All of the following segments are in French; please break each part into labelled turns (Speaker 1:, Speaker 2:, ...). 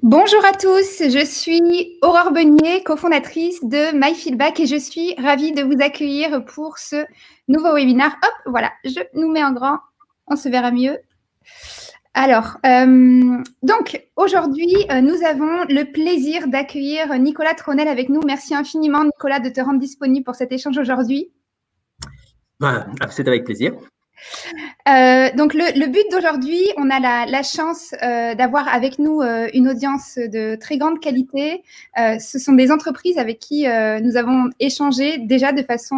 Speaker 1: Bonjour à tous, je suis Aurore Beunier, cofondatrice de MyFeedback et je suis ravie de vous accueillir pour ce nouveau webinaire. Hop, voilà, je nous mets en grand, on se verra mieux. Alors, donc aujourd'hui, nous avons le plaisir d'accueillir Nicolas Tronel avec nous. Merci infiniment Nicolas de te rendre disponible pour cet échange aujourd'hui.
Speaker 2: C'est avec plaisir.
Speaker 1: Donc le but d'aujourd'hui, on a la chance d'avoir avec nous une audience de très grande qualité. Ce sont des entreprises avec qui nous avons échangé déjà de façon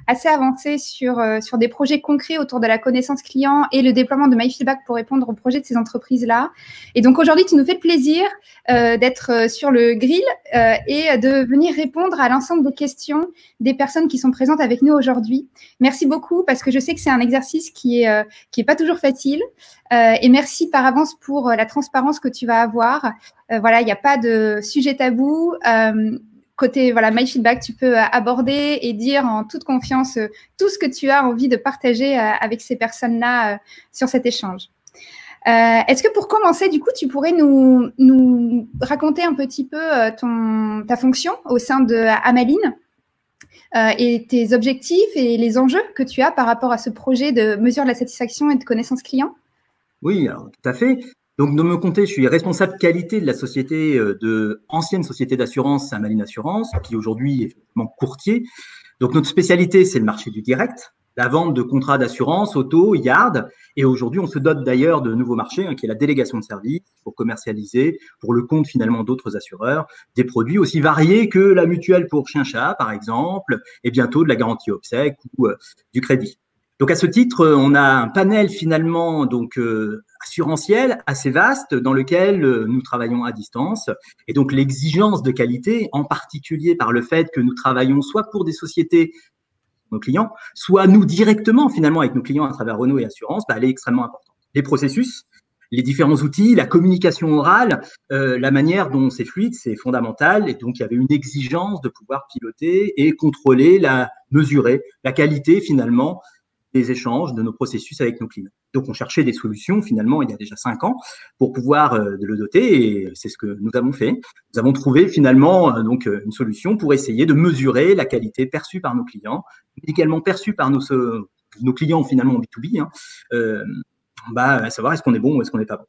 Speaker 1: assez avancée sur des projets concrets autour de la connaissance client et le déploiement de MyFeedback pour répondre aux projets de ces entreprises-là. Et donc aujourd'hui, tu nous fais le plaisir d'être sur le grill et de venir répondre à l'ensemble des questions des personnes qui sont présentes avec nous aujourd'hui. Merci beaucoup parce que je sais que c'est un exercice qui est pas toujours facile. Et merci par avance pour la transparence que tu vas avoir. Voilà, il n'y a pas de sujet tabou. Côté voilà, MyFeedback, tu peux aborder et dire en toute confiance tout ce que tu as envie de partager avec ces personnes-là sur cet échange. Est-ce que pour commencer, du coup, tu pourrais nous raconter un petit peu ta fonction au sein de Amaline et tes objectifs et les enjeux que tu as par rapport à ce projet de mesure de la satisfaction et de connaissance client?
Speaker 2: Oui, alors, tout à fait. Donc, de mon côté, je suis responsable qualité de la société, ancienne société d'assurance Amaline Assurance, qui aujourd'hui est effectivement courtier. Donc, notre spécialité, c'est le marché du direct, la vente de contrats d'assurance, auto, yard. Et aujourd'hui, on se dote d'ailleurs de nouveaux marchés, qui est la délégation de services pour commercialiser, pour le compte finalement d'autres assureurs, des produits aussi variés que la mutuelle pour chien-chat, par exemple, et bientôt de la garantie obsèque ou du crédit. Donc, à ce titre, on a un panel finalement assurantiel assez vaste dans lequel nous travaillons à distance. Et donc, l'exigence de qualité, en particulier par le fait que nous travaillons soit pour des sociétés, nos clients, soit nous directement finalement avec nos clients à travers Renault et Assurance, elle est extrêmement importante. Les processus, les différents outils, la communication orale, la manière dont c'est fluide, c'est fondamental. Et donc, il y avait une exigence de pouvoir piloter et contrôler, mesurer la qualité finalement des échanges de nos processus avec nos clients. Donc, on cherchait des solutions, finalement, il y a déjà 5 ans, pour pouvoir le doter, et c'est ce que nous avons fait. Nous avons trouvé, finalement, une solution pour essayer de mesurer la qualité perçue par nos clients, également perçue par nos clients, finalement, en B2B, à savoir est-ce qu'on est bon ou est-ce qu'on n'est pas bon.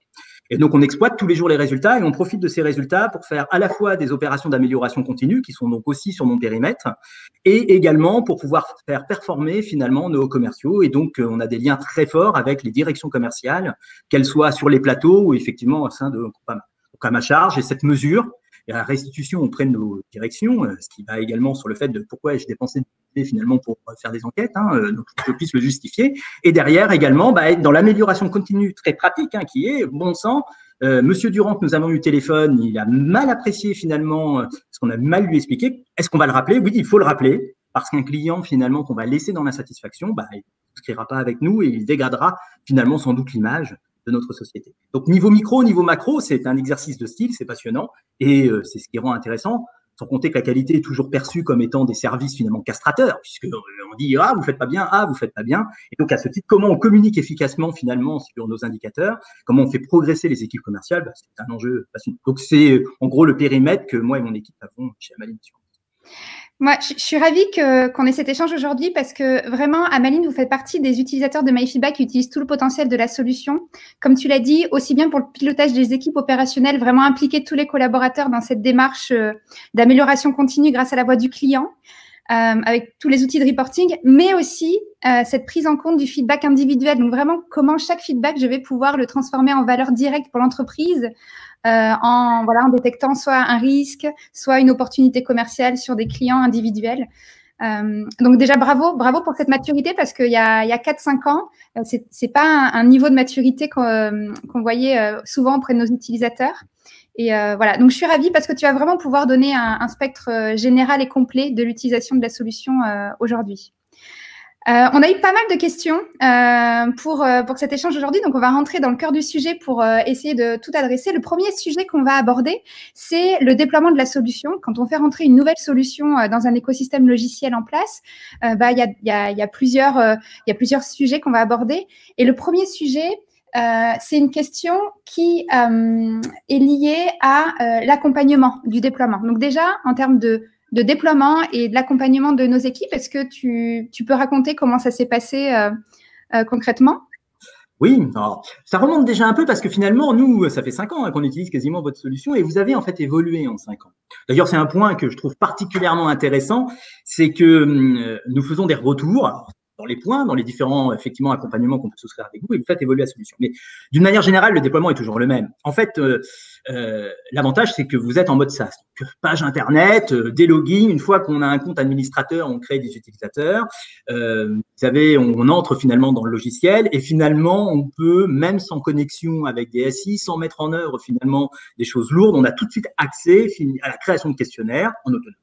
Speaker 2: Et donc, on exploite tous les jours les résultats et on profite de ces résultats pour faire à la fois des opérations d'amélioration continue qui sont donc aussi sur mon périmètre et également pour pouvoir faire performer finalement nos commerciaux. Et donc, on a des liens très forts avec les directions commerciales, qu'elles soient sur les plateaux ou effectivement au sein de Groupama. Donc, à ma charge, et cette mesure et la restitution auprès de nos directions, ce qui va également sur le fait de pourquoi ai-je dépensé finalement pour faire des enquêtes, donc que je puisse le justifier. Et derrière également, être dans l'amélioration continue très pratique, qui est bon sang. Monsieur Durand, que nous avons eu au téléphone, il a mal apprécié finalement ce qu'on a mal lui expliqué. Est-ce qu'on va le rappeler? Oui, il faut le rappeler, parce qu'un client finalement qu'on va laisser dans l'insatisfaction, il ne souscrira pas avec nous et il dégradera finalement sans doute l'image de notre société. Donc, niveau micro, niveau macro, c'est un exercice de style, c'est passionnant et c'est ce qui rend intéressant, sans compter que la qualité est toujours perçue comme étant des services finalement castrateurs, puisqu'on dit « Ah, vous faites pas bien, ah, vous faites pas bien ». Et donc, à ce titre, comment on communique efficacement finalement sur nos indicateurs, comment on fait progresser les équipes commerciales, c'est un enjeu passionnant. Donc, c'est en gros le périmètre que moi et mon équipe avons chez Amaline.
Speaker 1: Moi, je suis ravie qu'on ait cet échange aujourd'hui parce que vraiment, Amaline, vous faites partie des utilisateurs de MyFeedback qui utilisent tout le potentiel de la solution. Comme tu l'as dit, aussi bien pour le pilotage des équipes opérationnelles, vraiment impliquer tous les collaborateurs dans cette démarche d'amélioration continue grâce à la voix du client, avec tous les outils de reporting, mais aussi cette prise en compte du feedback individuel. Donc vraiment, comment chaque feedback, je vais pouvoir le transformer en valeur directe pour l'entreprise, en détectant soit un risque, soit une opportunité commerciale sur des clients individuels. Donc déjà, bravo pour cette maturité parce qu'il y a 4-5 ans, c'est pas un niveau de maturité qu'on voyait souvent auprès de nos utilisateurs. Et voilà, donc je suis ravie parce que tu vas vraiment pouvoir donner un spectre général et complet de l'utilisation de la solution aujourd'hui. On a eu pas mal de questions pour cet échange aujourd'hui, donc on va rentrer dans le cœur du sujet pour essayer de tout adresser. Le premier sujet qu'on va aborder, c'est le déploiement de la solution. Quand on fait rentrer une nouvelle solution dans un écosystème logiciel en place, il y a plusieurs sujets qu'on va aborder. Et le premier sujet, c'est une question qui est liée à l'accompagnement du déploiement. Donc déjà, en termes de déploiement et de l'accompagnement de nos équipes, est-ce que tu peux raconter comment ça s'est passé concrètement?
Speaker 2: Oui, alors, ça remonte déjà un peu parce que finalement, nous, ça fait 5 ans qu'on utilise quasiment votre solution et vous avez en fait évolué en 5 ans. D'ailleurs, c'est un point que je trouve particulièrement intéressant, c'est que nous faisons des retours. Alors, dans les points, dans les différents effectivement accompagnements qu'on peut souscrire avec vous, et vous faites évoluer la solution. Mais d'une manière générale, le déploiement est toujours le même. En fait, l'avantage, c'est que vous êtes en mode SaaS. Donc, page internet, des logins. Une fois qu'on a un compte administrateur, on crée des utilisateurs. Vous savez, on entre finalement dans le logiciel et finalement, on peut, même sans connexion avec des SI, sans mettre en œuvre finalement des choses lourdes, on a tout de suite accès à la création de questionnaires en autonomie.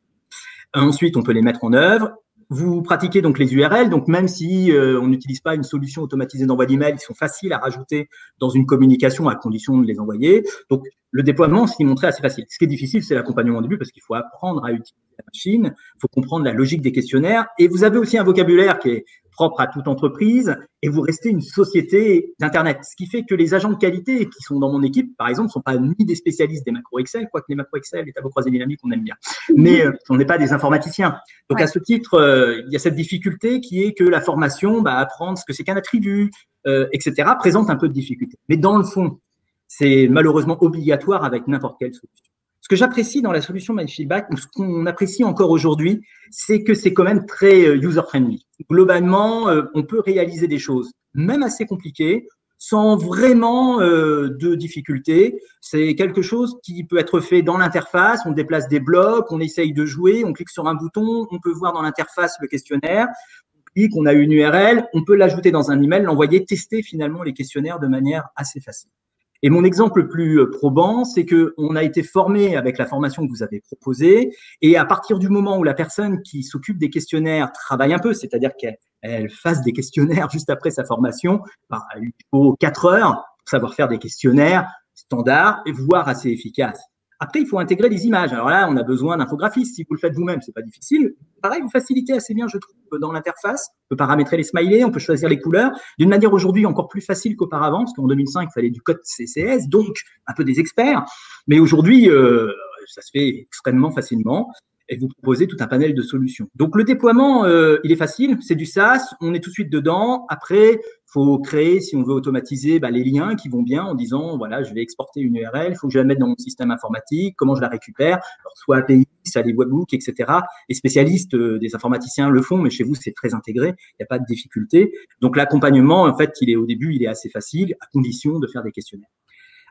Speaker 2: Ensuite, on peut les mettre en œuvre. Vous pratiquez donc les URL, donc même si on n'utilise pas une solution automatisée d'envoi d'email, ils sont faciles à rajouter dans une communication à condition de les envoyer. Donc le déploiement, ce qui est montré assez facile. Ce qui est difficile, c'est l'accompagnement au début parce qu'il faut apprendre à utiliser la machine, il faut comprendre la logique des questionnaires et vous avez aussi un vocabulaire qui est propre à toute entreprise et vous restez une société d'Internet. Ce qui fait que les agents de qualité qui sont dans mon équipe, par exemple, ne sont pas ni des spécialistes des macros Excel, quoique les macros Excel, les tableaux croisés dynamiques, on aime bien, mais on n'est pas des informaticiens. Donc à ce titre, il y a cette difficulté qui est que la formation, apprendre ce que c'est qu'un attribut, etc., présente un peu de difficulté. Mais dans le fond, c'est malheureusement obligatoire avec n'importe quelle solution. Ce que j'apprécie dans la solution MyFeedback, ou ce qu'on apprécie encore aujourd'hui, c'est que c'est quand même très user-friendly. Globalement, on peut réaliser des choses, même assez compliquées, sans vraiment de difficultés. C'est quelque chose qui peut être fait dans l'interface, on déplace des blocs, on essaye de jouer, on clique sur un bouton, on peut voir dans l'interface le questionnaire, on clique, on a une URL, on peut l'ajouter dans un email, l'envoyer, tester finalement les questionnaires de manière assez facile. Et mon exemple le plus probant, c'est que on a été formé avec la formation que vous avez proposée, et à partir du moment où la personne qui s'occupe des questionnaires travaille un peu, c'est-à-dire qu'elle fasse des questionnaires juste après sa formation, il faut 4 heures pour savoir faire des questionnaires standards et voire assez efficaces. Après, il faut intégrer des images. Alors là, on a besoin d'infographistes. Si vous le faites vous-même, c'est pas difficile. Pareil, vous facilitez assez bien, je trouve, dans l'interface. On peut paramétrer les smileys, on peut choisir les couleurs. D'une manière aujourd'hui encore plus facile qu'auparavant, parce qu'en 2005, il fallait du code CSS, donc un peu des experts. Mais aujourd'hui, ça se fait extrêmement facilement. Et vous proposez tout un panel de solutions. Donc, le déploiement, il est facile. C'est du SaaS. On est tout de suite dedans. Après, faut créer, si on veut automatiser, les liens qui vont bien en disant, voilà, je vais exporter une URL, il faut que je la mette dans mon système informatique, comment je la récupère, alors soit API, soit les webhooks, etc. Les spécialistes des informaticiens le font, mais chez vous, c'est très intégré, il n'y a pas de difficulté. Donc, l'accompagnement, en fait, au début, il est assez facile, à condition de faire des questionnaires.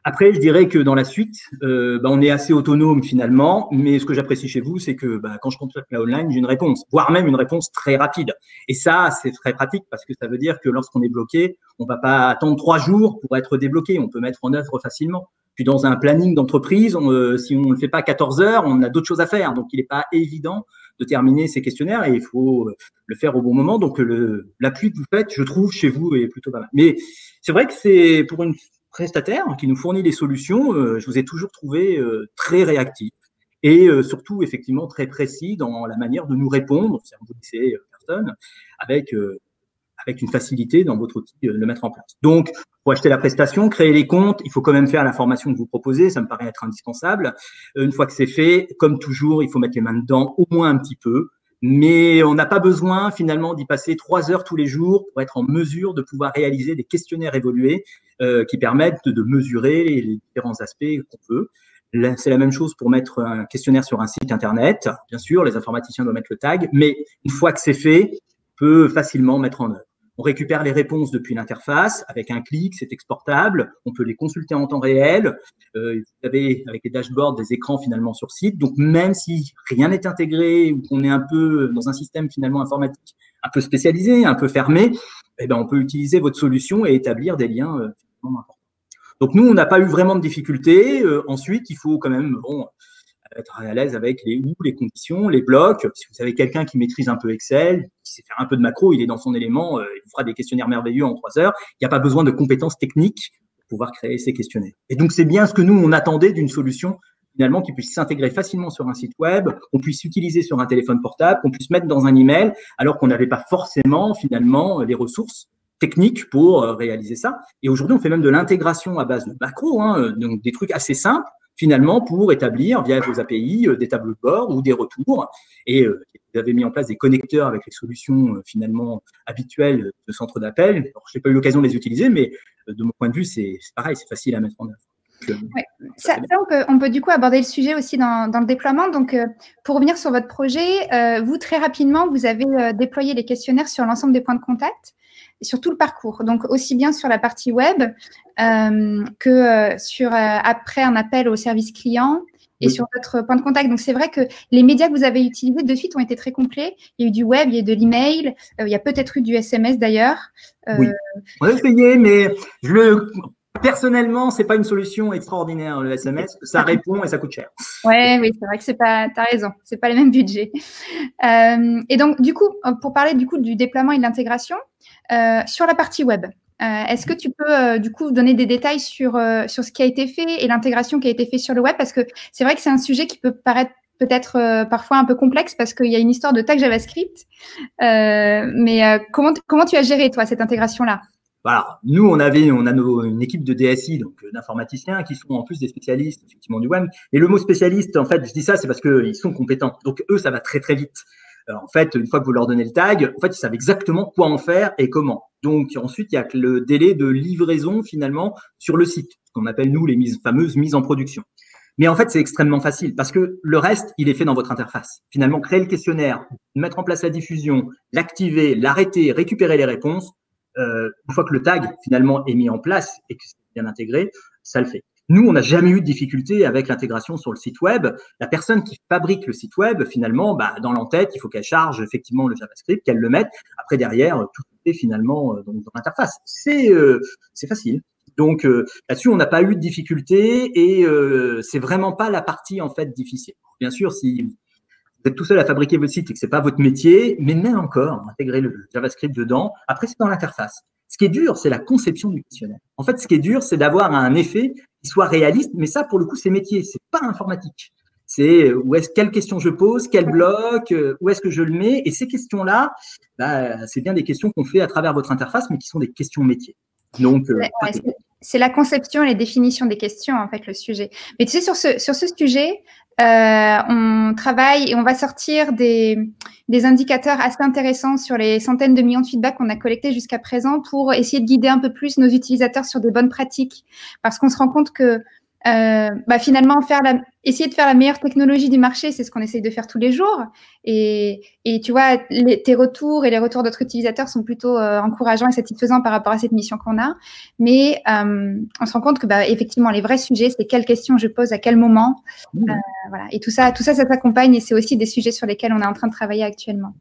Speaker 2: Après, je dirais que dans la suite, on est assez autonome finalement, mais ce que j'apprécie chez vous, c'est que quand je contacte la online, j'ai une réponse, voire même une réponse très rapide. Et ça, c'est très pratique parce que ça veut dire que lorsqu'on est bloqué, on va pas attendre 3 jours pour être débloqué, on peut mettre en œuvre facilement. Puis dans un planning d'entreprise, si on ne le fait pas à 14 heures, on a d'autres choses à faire. Donc, il n'est pas évident de terminer ces questionnaires et il faut le faire au bon moment. Donc, l'appui que vous faites, je trouve, chez vous est plutôt pas mal. Mais c'est vrai que c'est pour une prestataire qui nous fournit des solutions, je vous ai toujours trouvé très réactif et surtout effectivement très précis dans la manière de nous répondre, si vous connaissez personne, avec une facilité dans votre outil de le mettre en place. Donc, pour acheter la prestation, créer les comptes, il faut quand même faire la formation que vous proposez, ça me paraît être indispensable. Une fois que c'est fait, comme toujours, il faut mettre les mains dedans, au moins un petit peu. Mais on n'a pas besoin finalement d'y passer 3 heures tous les jours pour être en mesure de pouvoir réaliser des questionnaires évolués qui permettent de mesurer les différents aspects qu'on veut. C'est la même chose pour mettre un questionnaire sur un site internet. Bien sûr, les informaticiens doivent mettre le tag, mais une fois que c'est fait, on peut facilement mettre en œuvre. On récupère les réponses depuis l'interface avec un clic, c'est exportable. On peut les consulter en temps réel. Vous avez avec les dashboards des écrans finalement sur site. Donc même si rien n'est intégré ou qu'on est un peu dans un système finalement informatique un peu spécialisé, un peu fermé, on peut utiliser votre solution et établir des liens finalement importants. Donc nous, on n'a pas eu vraiment de difficultés. Ensuite, il faut quand même être à l'aise avec les conditions, les blocs. Si vous avez quelqu'un qui maîtrise un peu Excel, qui sait faire un peu de macro, il est dans son élément, il fera des questionnaires merveilleux en 3 heures. Il n'y a pas besoin de compétences techniques pour pouvoir créer ces questionnaires. Et donc, c'est bien ce que nous, on attendait d'une solution finalement qui puisse s'intégrer facilement sur un site web, qu'on puisse utiliser sur un téléphone portable, qu'on puisse mettre dans un email, alors qu'on n'avait pas forcément finalement les ressources techniques pour réaliser ça. Et aujourd'hui, on fait même de l'intégration à base de macros, hein, donc des trucs assez simples, finalement, pour établir via vos API des tableaux de bord ou des retours. Et vous avez mis en place des connecteurs avec les solutions finalement habituelles de centre d'appel. Je n'ai pas eu l'occasion de les utiliser, mais de mon point de vue, c'est pareil, c'est facile à mettre en œuvre.
Speaker 1: Ouais. Ça, on peut du coup aborder le sujet aussi dans le déploiement. Donc, pour revenir sur votre projet, vous, très rapidement, vous avez déployé les questionnaires sur l'ensemble des points de contact et sur tout le parcours. Donc, aussi bien sur la partie web que sur après un appel au service client et sur votre point de contact. Donc, c'est vrai que les médias que vous avez utilisés de suite ont été très complets. Il y a eu du web, il y a eu de l'email, il y a peut-être eu du SMS d'ailleurs.
Speaker 2: Oui, on a essayé, mais personnellement, c'est pas une solution extraordinaire, le SMS. Ça répond et ça coûte cher.
Speaker 1: Oui, c'est vrai que t'as raison, c'est pas les mêmes budgets. Et donc, du coup, pour parler du coup du déploiement et de l'intégration, sur la partie web, est-ce que tu peux du coup donner des détails sur ce qui a été fait et l'intégration qui a été faite sur le web? Parce que c'est vrai que c'est un sujet qui peut paraître peut-être parfois un peu complexe parce qu'il y a une histoire de tag JavaScript. Mais comment tu as géré, toi, cette intégration-là?
Speaker 2: Voilà, nous, on a une équipe de DSI, donc d'informaticiens, qui sont en plus des spécialistes, effectivement, du web. Et le mot spécialiste, en fait, je dis ça, c'est parce qu'ils sont compétents. Donc, eux, ça va très, très vite. En fait, une fois que vous leur donnez le tag, en fait, ils savent exactement quoi en faire et comment. Donc, ensuite, il y a le délai de livraison, finalement, sur le site, ce qu'on appelle, nous, les fameuses mises en production. Mais en fait, c'est extrêmement facile parce que le reste, il est fait dans votre interface. Finalement, créer le questionnaire, mettre en place la diffusion, l'activer, l'arrêter, récupérer les réponses, une fois que le tag finalement est mis en place et que c'est bien intégré, ça le fait. Nous, on n'a jamais eu de difficulté avec l'intégration sur le site web. La personne qui fabrique le site web, finalement, dans l'entête, il faut qu'elle charge effectivement le JavaScript, qu'elle le mette. Après, derrière, tout est finalement dans l'interface. C'est facile. Donc là-dessus, on n'a pas eu de difficulté et c'est vraiment pas la partie en fait difficile. Bien sûr, si vous êtes tout seul à fabriquer votre site et que c'est pas votre métier, mais même encore, intégrer le JavaScript dedans. Après, c'est dans l'interface. Ce qui est dur, c'est la conception du questionnaire. En fait, ce qui est dur, c'est d'avoir un effet qui soit réaliste, mais ça, pour le coup, c'est métier, c'est pas informatique. C'est quelle question je pose, quel bloc, où est-ce que je le mets. Et ces questions-là, c'est bien des questions qu'on fait à travers votre interface, mais qui sont des questions métiers. Donc,
Speaker 1: c'est la conception et les définitions des questions, en fait, le sujet. Mais tu sais, sur ce sujet, on travaille et on va sortir des indicateurs assez intéressants sur les centaines de millions de feedbacks qu'on a collectés jusqu'à présent pour essayer de guider un peu plus nos utilisateurs sur des bonnes pratiques. Parce qu'on se rend compte que finalement, essayer de faire la meilleure technologie du marché, c'est ce qu'on essaye de faire tous les jours. Et tu vois, tes retours et les retours d'autres utilisateurs sont plutôt encourageants et satisfaisants par rapport à cette mission qu'on a. Mais on se rend compte que effectivement, les vrais sujets, c'est quelles questions je pose à quel moment. Voilà. Et tout ça s'accompagne et c'est aussi des sujets sur lesquels on est en train de travailler actuellement.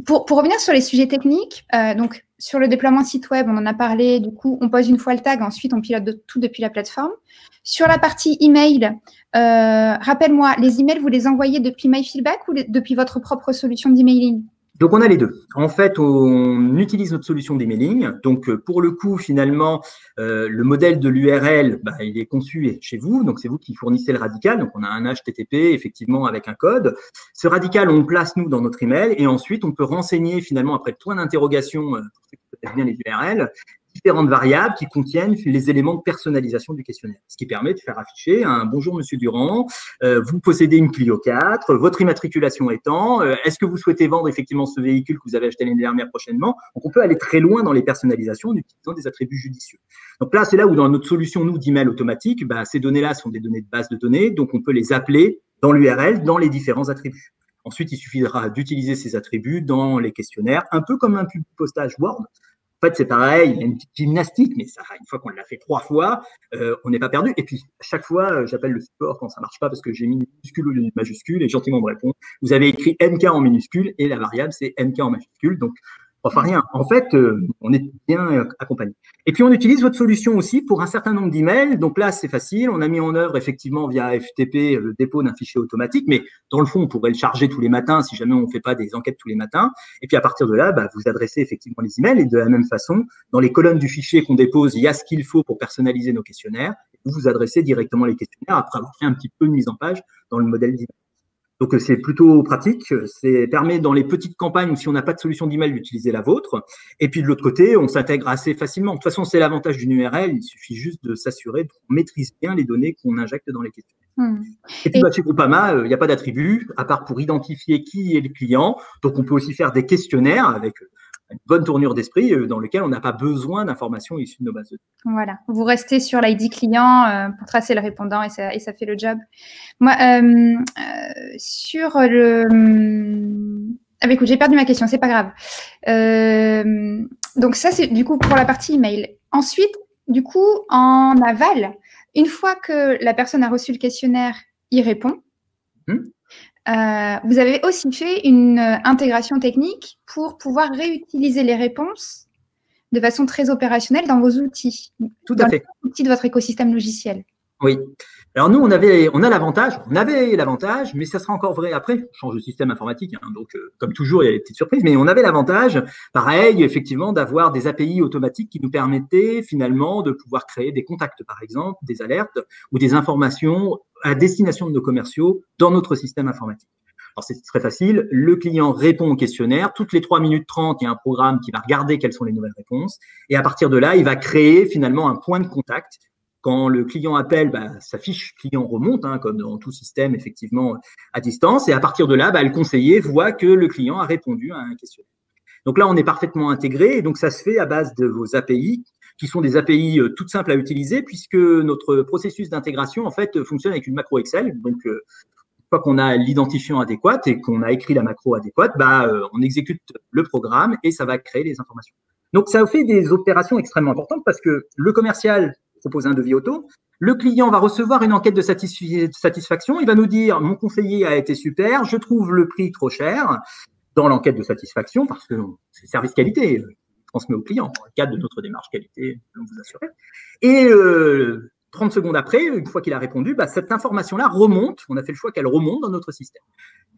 Speaker 1: Pour revenir sur les sujets techniques, donc sur le déploiement site web, on en a parlé, du coup, on pose une fois le tag, ensuite on pilote tout depuis la plateforme. Sur la partie email, rappelle-moi, les emails, vous les envoyez depuis MyFeedback ou depuis votre propre solution d'emailing?
Speaker 2: Donc, on a les deux. En fait, on utilise notre solution d'emailing. Donc, pour le coup, finalement, le modèle de l'URL, il est conçu chez vous. Donc, c'est vous qui fournissez le radical. Donc, on a un HTTP, effectivement, avec un code. Ce radical, on le place, nous, dans notre email. Et ensuite, on peut renseigner, finalement, après le point d'interrogation, pour ceux qui connaissent bien les URL, différentes variables qui contiennent les éléments de personnalisation du questionnaire. Ce qui permet de faire afficher un « Bonjour, Monsieur Durand, vous possédez une Clio 4, votre immatriculation étant, est-ce que vous souhaitez vendre effectivement ce véhicule que vous avez acheté l'année dernière prochainement ?» Donc, on peut aller très loin dans les personnalisations en utilisant des attributs judicieux. Donc là, c'est là où dans notre solution, nous, d'email automatique, ces données-là sont des données de base de données, donc on peut les appeler dans l'URL, dans les différents attributs. Ensuite, il suffira d'utiliser ces attributs dans les questionnaires, un peu comme un postage Word. En fait, c'est pareil, il y a une petite gymnastique, mais ça, une fois qu'on l'a fait 3 fois, on n'est pas perdu. Et puis, à chaque fois, j'appelle le support quand ça marche pas parce que j'ai mis une minuscule ou une majuscule et gentiment me répond. Vous avez écrit MK en minuscule et la variable, c'est MK en majuscule. Donc, enfin rien. En fait, on est bien accompagné. Et puis, on utilise votre solution aussi pour un certain nombre d'emails. Donc là, c'est facile. On a mis en œuvre effectivement via FTP le dépôt d'un fichier automatique, mais dans le fond, on pourrait le charger tous les matins si jamais on ne fait pas des enquêtes tous les matins. Et puis, à partir de là, vous adressez effectivement les emails et de la même façon, dans les colonnes du fichier qu'on dépose, il y a ce qu'il faut pour personnaliser nos questionnaires. Vous adressez directement les questionnaires après avoir fait un petit peu de mise en page dans le modèle d'email. Donc, c'est plutôt pratique. C'est permet dans les petites campagnes où si on n'a pas de solution d'email d'utiliser la vôtre. Et puis, de l'autre côté, on s'intègre assez facilement. De toute façon, c'est l'avantage d'une URL. Il suffit juste de s'assurer qu'on maîtrise bien les données qu'on injecte dans les questions. Et puis, chez Groupama, il n'y a pas d'attribut, à part pour identifier qui est le client. Donc, on peut aussi faire des questionnaires avec une bonne tournure d'esprit dans lequel on n'a pas besoin d'informations issues de nos bases de données.
Speaker 1: Voilà, vous restez sur l'ID client pour tracer le répondant et ça fait le job. Moi, sur le… Ah bah écoute, j'ai perdu ma question, c'est pas grave. Donc ça, c'est du coup pour la partie email. Ensuite, du coup, en aval, une fois que la personne a reçu le questionnaire, il répond. Vous avez aussi fait une intégration technique pour pouvoir réutiliser les réponses de façon très opérationnelle dans vos outils.
Speaker 2: Tout à fait.
Speaker 1: Dans les outils de votre écosystème logiciel.
Speaker 2: Oui. Alors nous, on avait l'avantage, mais ça sera encore vrai après. On change de système informatique, hein, donc comme toujours, il y a des petites surprises, mais on avait l'avantage, pareil, effectivement, d'avoir des API automatiques qui nous permettaient finalement de pouvoir créer des contacts, par exemple, des alertes ou des informations à destination de nos commerciaux dans notre système informatique. Alors, c'est très facile. Le client répond au questionnaire. Toutes les 3 minutes 30, il y a un programme qui va regarder quelles sont les nouvelles réponses. Et à partir de là, il va créer finalement un point de contact. Quand le client appelle, sa fiche client remonte, hein, comme dans tout système, effectivement, à distance. Et à partir de là, le conseiller voit que le client a répondu à un questionnaire. Donc là, on est parfaitement intégré. Et donc, ça se fait à base de vos API, qui sont des API toutes simples à utiliser, puisque notre processus d'intégration, en fait, fonctionne avec une macro Excel. Donc, une fois qu'on a l'identifiant adéquat et qu'on a écrit la macro adéquate, on exécute le programme et ça va créer les informations. Donc, ça fait des opérations extrêmement importantes parce que le commercial propose un devis auto, le client va recevoir une enquête de satisfaction, il va nous dire « Mon conseiller a été super, je trouve le prix trop cher » dans l'enquête de satisfaction parce que c'est service qualité, transmet au client dans le cadre de notre démarche qualité, on vous assurer. Et 30 secondes après, une fois qu'il a répondu, cette information-là remonte, on a fait le choix qu'elle remonte dans notre système.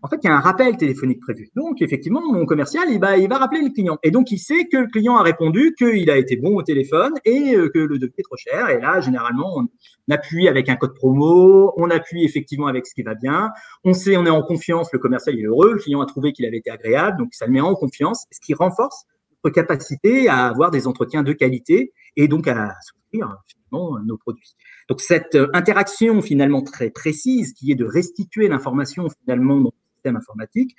Speaker 2: En fait, il y a un rappel téléphonique prévu. Donc, effectivement, mon commercial, il va rappeler le client. Et donc, il sait que le client a répondu, qu'il a été bon au téléphone et que le devis est trop cher. Et là, généralement, on appuie avec un code promo, on appuie effectivement avec ce qui va bien. On sait, on est en confiance, le commercial est heureux, le client a trouvé qu'il avait été agréable, donc ça le met en confiance, ce qui renforce notre capacité à avoir des entretiens de qualité et donc à soutenir finalement nos produits. Donc, cette interaction finalement très précise qui est de restituer l'information finalement dans informatique,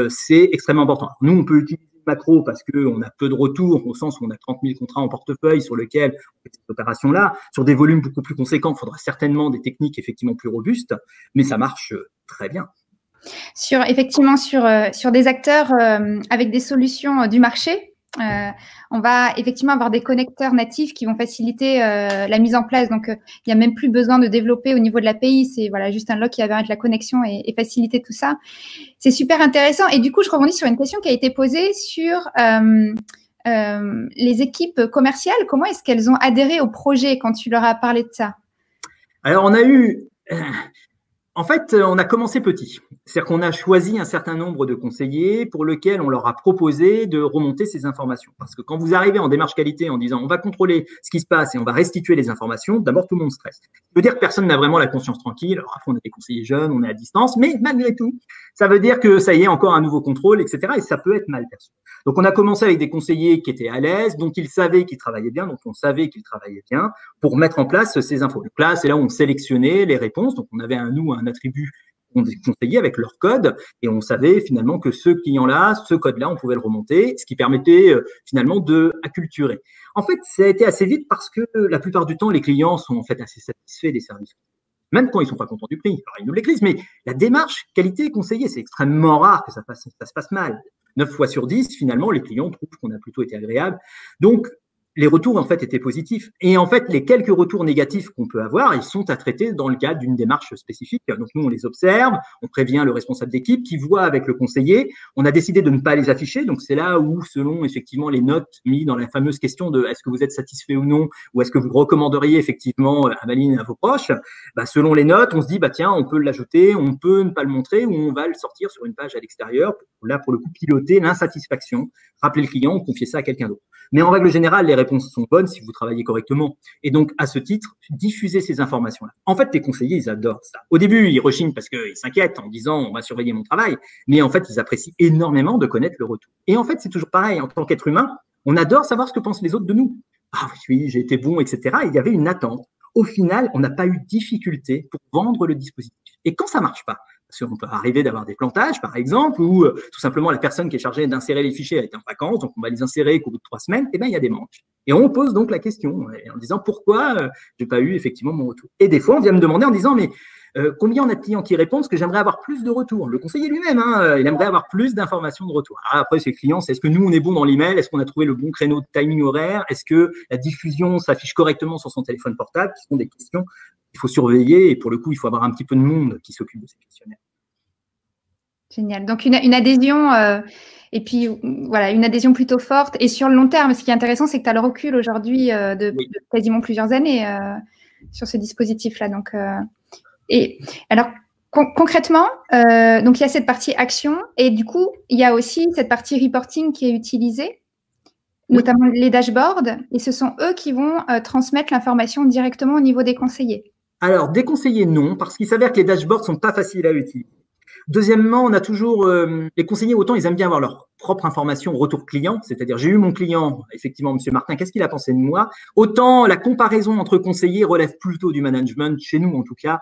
Speaker 2: c'est extrêmement important. Nous, on peut utiliser macro parce qu'on a peu de retours, au sens où on a 30 000 contrats en portefeuille sur lesquels on fait cette opération-là. Sur des volumes beaucoup plus conséquents, il faudra certainement des techniques effectivement plus robustes, mais ça marche très bien.
Speaker 1: Effectivement, sur des acteurs avec des solutions du marché, on va effectivement avoir des connecteurs natifs qui vont faciliter la mise en place. Donc, il n'y a même plus besoin de développer au niveau de l'API. C'est voilà, juste un lock qui va permettre la connexion et faciliter tout ça. C'est super intéressant. Et du coup, je rebondis sur une question qui a été posée sur les équipes commerciales. Comment est-ce qu'elles ont adhéré au projet quand tu leur as parlé de ça?
Speaker 2: Alors, on a eu… En fait, on a commencé petit. C'est-à-dire qu'on a choisi un certain nombre de conseillers pour lesquels on leur a proposé de remonter ces informations. Parce que quand vous arrivez en démarche qualité en disant on va contrôler ce qui se passe et on va restituer les informations, d'abord tout le monde stresse. Ça veut dire que personne n'a vraiment la conscience tranquille. Alors après, on a des conseillers jeunes, on est à distance, mais malgré tout, ça veut dire que ça y est, encore un nouveau contrôle, etc. Et ça peut être mal perçu. Donc, on a commencé avec des conseillers qui étaient à l'aise, dont ils savaient qu'ils travaillaient bien, donc on savait qu'ils travaillaient bien pour mettre en place ces infos. Donc là, c'est là où on sélectionnait les réponses. Donc, on avait un attribut qu'on conseillait avec leur code et on savait finalement que ce client-là, ce code-là, on pouvait le remonter, ce qui permettait finalement de acculturer. En fait, ça a été assez vite parce que la plupart du temps, les clients sont en fait assez satisfaits des services. Même quand ils ne sont pas contents du prix. Alors, ils nous l'écrivent, mais la démarche qualité conseillée, c'est extrêmement rare que ça se passe mal. 9 fois sur 10, finalement, les clients trouvent qu'on a plutôt été agréable. Donc, les retours, en fait, étaient positifs. Et en fait, les quelques retours négatifs qu'on peut avoir, ils sont à traiter dans le cadre d'une démarche spécifique. Donc, nous, on les observe, on prévient le responsable d'équipe qui voit avec le conseiller. On a décidé de ne pas les afficher. Donc, c'est là où, selon effectivement les notes mises dans la fameuse question de est-ce que vous êtes satisfait ou non, ou est-ce que vous recommanderiez effectivement Amaline à vos proches, selon les notes, on se dit, tiens, on peut l'ajouter, on peut ne pas le montrer, ou on va le sortir sur une page à l'extérieur. Là, pour le coup, piloter l'insatisfaction, rappeler le client, confier ça à quelqu'un d'autre. Mais en règle générale, les réponses sont bonnes si vous travaillez correctement. Et donc, à ce titre, diffusez ces informations-là. En fait, les conseillers, ils adorent ça. Au début, ils rechignent parce qu'ils s'inquiètent en disant on va surveiller mon travail. Mais en fait, ils apprécient énormément de connaître le retour. Et en fait, c'est toujours pareil. En tant qu'être humain, on adore savoir ce que pensent les autres de nous. Ah oui, j'ai été bon, etc. Et il y avait une attente. Au final, on n'a pas eu de difficulté pour vendre le dispositif. Et quand ça marche pas, parce qu'on peut arriver d'avoir des plantages, par exemple, ou tout simplement la personne qui est chargée d'insérer les fichiers a été en vacances, donc on va les insérer qu'au bout de 3 semaines, eh ben, il y a des manques. Et on pose donc la question en disant pourquoi j'ai pas eu effectivement mon retour. Et des fois, on vient me demander en disant mais combien on a de clients qui répondent parce que j'aimerais avoir plus de retours. Le conseiller lui-même, il aimerait avoir plus d'informations de retour. Ah, après, ces clients, c'est est-ce que nous, on est bon dans l'email? Est-ce qu'on a trouvé le bon créneau de timing horaire? Est-ce que la diffusion s'affiche correctement sur son téléphone portable? Ce sont des questions qu'il faut surveiller et pour le coup, il faut avoir un petit peu de monde qui s'occupe de ces questionnaires.
Speaker 1: Génial. Donc, une adhésion, et puis voilà, une adhésion plutôt forte et sur le long terme. Ce qui est intéressant, c'est que tu as le recul aujourd'hui de quasiment plusieurs années sur ce dispositif-là. Donc, et alors, concrètement, donc il y a cette partie action et du coup, il y a aussi cette partie reporting qui est utilisée, notamment les dashboards, et ce sont eux qui vont transmettre l'information directement au niveau des conseillers.
Speaker 2: Alors, des conseillers, non, parce qu'il s'avère que les dashboards sont pas faciles à utiliser. Deuxièmement, on a toujours les conseillers, autant ils aiment bien avoir leur propre information retour client, c'est-à-dire j'ai eu mon client, effectivement, Monsieur Martin, qu'est-ce qu'il a pensé de moi? Autant la comparaison entre conseillers relève plutôt du management, chez nous en tout cas,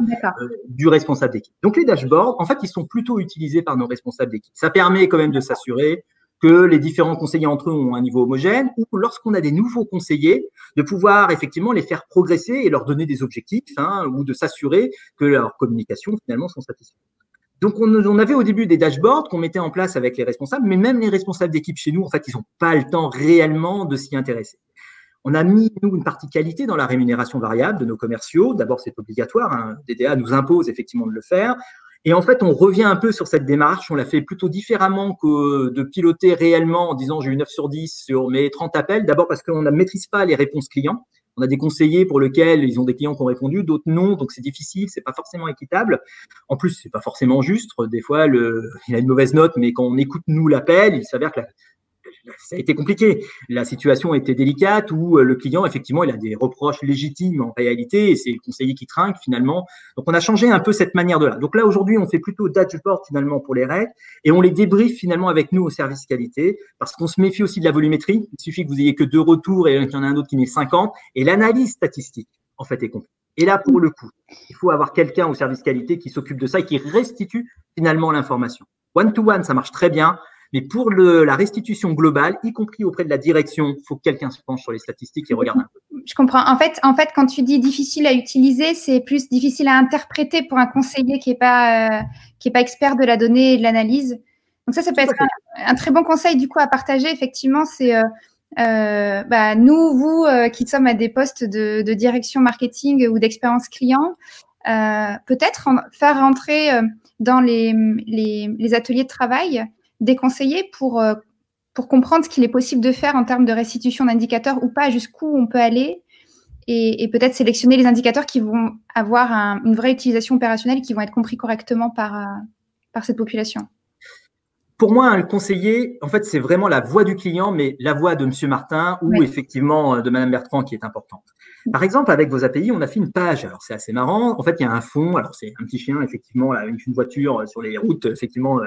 Speaker 2: du responsable d'équipe. Donc les dashboards, en fait, ils sont plutôt utilisés par nos responsables d'équipe. Ça permet quand même de s'assurer que les différents conseillers entre eux ont un niveau homogène, ou lorsqu'on a des nouveaux conseillers, de pouvoir effectivement les faire progresser et leur donner des objectifs, ou de s'assurer que leurs communications finalement sont satisfaites. Donc, on avait au début des dashboards qu'on mettait en place avec les responsables, mais même les responsables d'équipe chez nous, en fait, ils n'ont pas le temps réellement de s'y intéresser. On a mis, nous, une partie qualité dans la rémunération variable de nos commerciaux. D'abord, c'est obligatoire. DDA nous impose effectivement de le faire. Et en fait, on revient un peu sur cette démarche. On l'a fait plutôt différemment que de piloter réellement en disant j'ai eu 9 sur 10 sur mes 30 appels. D'abord parce qu'on ne maîtrise pas les réponses clients. On a des conseillers pour lesquels ils ont des clients qui ont répondu, d'autres non, donc c'est difficile, c'est pas forcément équitable. En plus, c'est pas forcément juste. Des fois, il a une mauvaise note, mais quand on écoute nous l'appel, il s'avère que ça a été compliqué. La situation était délicate où le client, effectivement, il a des reproches légitimes en réalité et c'est le conseiller qui trinque finalement. Donc, on a changé un peu cette manière de là. Donc là, aujourd'hui, on fait plutôt dashboard finalement pour les règles et on les débriefe finalement avec nous au service qualité parce qu'on se méfie aussi de la volumétrie. Il suffit que vous ayez que 2 retours et qu'il y en a un autre qui met 50 et l'analyse statistique, en fait, est compliquée. Et là, pour le coup, il faut avoir quelqu'un au service qualité qui s'occupe de ça et qui restitue finalement l'information. One-to-one, ça marche très bien. Mais pour la restitution globale, y compris auprès de la direction, il faut que quelqu'un se penche sur les statistiques et regarde un peu.
Speaker 1: Je comprends. En fait, quand tu dis difficile à utiliser, c'est plus difficile à interpréter pour un conseiller qui est pas expert de la donnée et de l'analyse. Donc ça peut être un très bon conseil du coup à partager. Effectivement, c'est nous, vous qui sommes à des postes de direction marketing ou d'expérience client, peut-être faire rentrer dans les ateliers de travail des conseillers pour comprendre ce qu'il est possible de faire en termes de restitution d'indicateurs ou pas, jusqu'où on peut aller et peut-être sélectionner les indicateurs qui vont avoir une vraie utilisation opérationnelle et qui vont être compris correctement par cette population.
Speaker 2: Pour moi, le conseiller, en fait, c'est vraiment la voix du client, mais la voix de Monsieur Martin ou effectivement de Madame Bertrand qui est importante. Par exemple, avec vos API, on a fait une page. Alors, c'est assez marrant. En fait, il y a un fond. Alors, c'est un petit chien, effectivement, là, une voiture sur les routes, effectivement,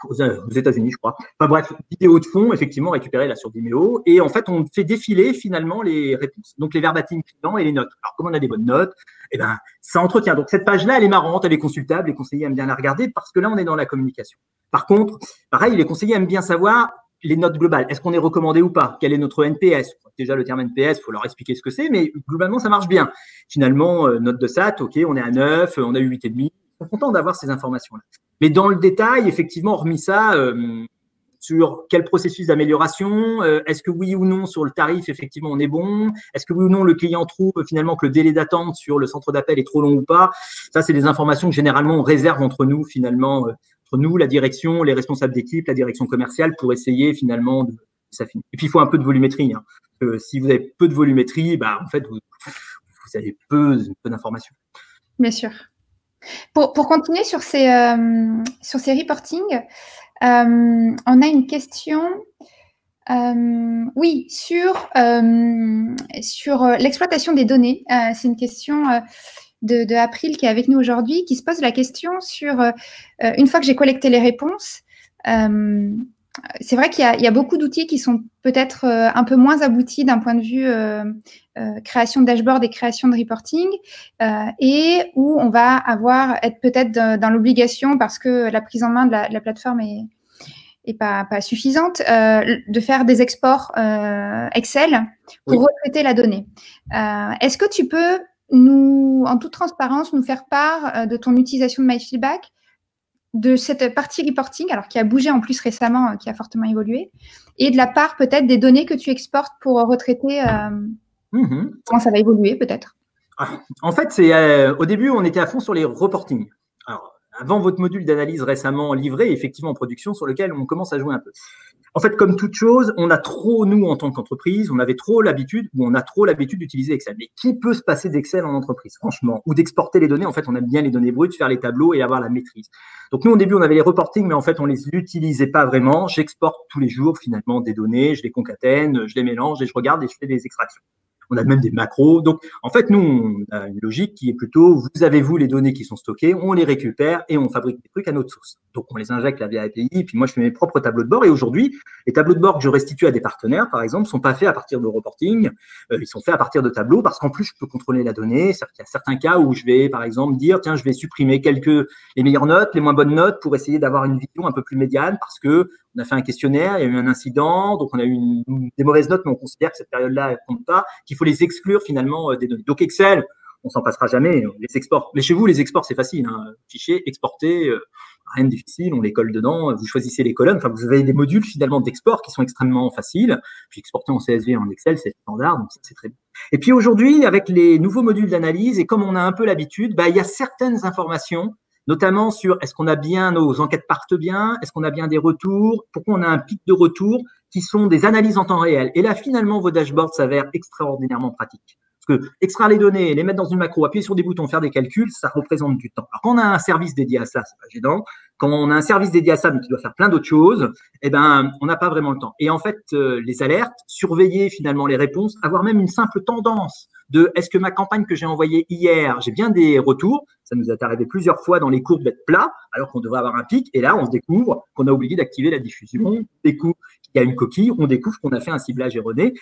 Speaker 2: aux États-Unis, je crois. Enfin bref, vidéo de fond, effectivement, récupérée là sur Vimeo. Et en fait, on fait défiler finalement les réponses. Donc, les verbatim clients et les notes. Alors, comme on a des bonnes notes, eh ben, ça entretient. Donc, cette page-là, elle est marrante, elle est consultable. Les conseillers aiment bien la regarder parce que là, on est dans la communication. Par contre, pareil, les conseillers aiment bien savoir les notes globales. Est-ce qu'on est recommandé ou pas? Quel est notre NPS? Déjà, le terme NPS, il faut leur expliquer ce que c'est, mais globalement, ça marche bien. Finalement, note de SAT, OK, on est à 9, on a eu 8,5. Ils sont contents d'avoir ces informations-là. Mais dans le détail, effectivement, hormis ça, sur quel processus d'amélioration, est-ce que oui ou non sur le tarif, effectivement, on est bon? Est-ce que oui ou non le client trouve finalement que le délai d'attente sur le centre d'appel est trop long ou pas? Ça, c'est des informations que généralement on réserve entre nous, finalement, entre nous, la direction, les responsables d'équipe, la direction commerciale, pour essayer finalement de s'affiner. Et puis, il faut un peu de volumétrie. Si vous avez peu de volumétrie, en fait, vous avez peu d'informations.
Speaker 1: Bien sûr. Pour continuer sur ces reportings, on a une question Oui, sur l'exploitation des données. C'est une question de April qui est avec nous aujourd'hui, qui se pose la question sur, une fois que j'ai collecté les réponses, c'est vrai qu'il y a beaucoup d'outils qui sont peut-être un peu moins aboutis d'un point de vue création de dashboard et création de reporting, et où on va être peut-être dans l'obligation, parce que la prise en main de la plateforme est pas suffisante, de faire des exports Excel pour retraiter la donnée. Est-ce que tu peux en toute transparence, nous faire part de ton utilisation de MyFeedback, de cette partie reporting, alors qui a bougé en plus récemment, qui a fortement évolué, et de la part peut-être des données que tu exportes pour retraiter, comment ça va évoluer peut-être?
Speaker 2: En fait, au début, on était à fond sur les reporting. Alors, avant votre module d'analyse récemment livré, effectivement en production, sur lequel on commence à jouer un peu. En fait, comme toute chose, on a trop, nous, en tant qu'entreprise, on a trop l'habitude d'utiliser Excel. Mais qui peut se passer d'Excel en entreprise, franchement, ou d'exporter les données? En fait, on aime bien les données brutes, faire les tableaux et avoir la maîtrise. Donc, nous, au début, on avait les reporting, mais en fait, on les utilisait pas vraiment. J'exporte tous les jours, finalement, des données, je les concatène, je les mélange et je regarde et je fais des extractions. On a même des macros. Donc, en fait, nous, on a une logique qui est plutôt, vous avez, vous, les données qui sont stockées, on les récupère et on fabrique des trucs à notre source. Donc, on les injecte là via API, puis moi, je fais mes propres tableaux de bord. Et aujourd'hui, les tableaux de bord que je restitue à des partenaires, par exemple, sont pas faits à partir de reporting, ils sont faits à partir de tableaux parce qu'en plus, je peux contrôler la donnée. C'est-à-dire qu'il y a certains cas où je vais, par exemple, dire, tiens, je vais supprimer les meilleures notes, les moins bonnes notes pour essayer d'avoir une vision un peu plus médiane parce que on a fait un questionnaire, il y a eu un incident, donc on a eu des mauvaises notes, mais on considère que cette période-là, elle compte pas, qu'il faut les exclure finalement des données. Donc Excel, on s'en passera jamais, on les exporte. Mais chez vous, les exports, c'est facile, hein. Fichier, exporter, rien de difficile, on les colle dedans, vous choisissez les colonnes, enfin vous avez des modules finalement d'export qui sont extrêmement faciles, puis exporter en CSV et en Excel, c'est standard, donc ça c'est très bien. Et puis aujourd'hui, avec les nouveaux modules d'analyse, et comme on a un peu l'habitude, il y a certaines informations, notamment sur est-ce qu'on a bien, nos enquêtes partent bien, est-ce qu'on a bien des retours, pourquoi on a un pic de retour, qui sont des analyses en temps réel. Et là, finalement, vos dashboards s'avèrent extraordinairement pratiques. Parce que extraire les données, les mettre dans une macro, appuyer sur des boutons, faire des calculs, ça représente du temps. Alors, quand on a un service dédié à ça, c'est pas gênant. Quand on a un service dédié à ça, mais qui doit faire plein d'autres choses, on n'a pas vraiment le temps. Et en fait, les alertes, surveiller finalement les réponses, avoir même une simple tendance de est-ce que ma campagne que j'ai envoyée hier, j'ai bien des retours. Ça nous est arrivé plusieurs fois dans les courbes d'être plat, alors qu'on devrait avoir un pic. Et là, on se découvre qu'on a oublié d'activer la diffusion. On découvre qu'il y a une coquille. On découvre qu'on a fait un ciblage erroné.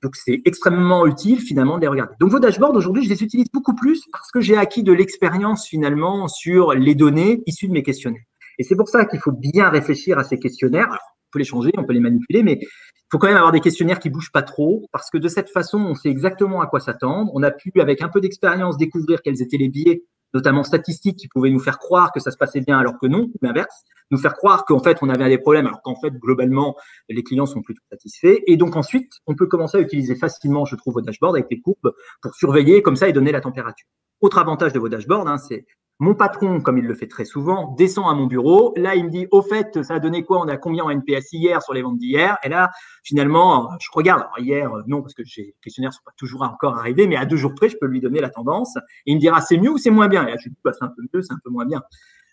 Speaker 2: Donc, c'est extrêmement utile finalement de les regarder. Donc, vos dashboards, aujourd'hui, je les utilise beaucoup plus parce que j'ai acquis de l'expérience finalement sur les données issues de mes questionnaires. Et c'est pour ça qu'il faut bien réfléchir à ces questionnaires. Alors, on peut les changer, on peut les manipuler, mais il faut quand même avoir des questionnaires qui bougent pas trop parce que de cette façon, on sait exactement à quoi s'attendre. On a pu, avec un peu d'expérience, découvrir quels étaient les biais, notamment statistiques, qui pouvaient nous faire croire que ça se passait bien alors que non, ou l'inverse, nous faire croire qu'en fait, on avait des problèmes alors qu'en fait, globalement, les clients sont plutôt satisfaits. Et donc ensuite, on peut commencer à utiliser facilement, je trouve, vos dashboards avec les courbes pour surveiller comme ça et donner la température. Autre avantage de vos dashboards, c'est mon patron, comme il le fait très souvent, descend à mon bureau. Là, il me dit, au fait, ça a donné quoi? On a combien en NPS hier sur les ventes d'hier? Et là, finalement, je regarde. Alors hier, non, parce que les questionnaires ne sont pas toujours encore arrivés, mais à 2 jours près, je peux lui donner la tendance. Et il me dira, c'est mieux ou c'est moins bien? Et là, je lui dis, c'est un peu mieux, c'est un peu moins bien.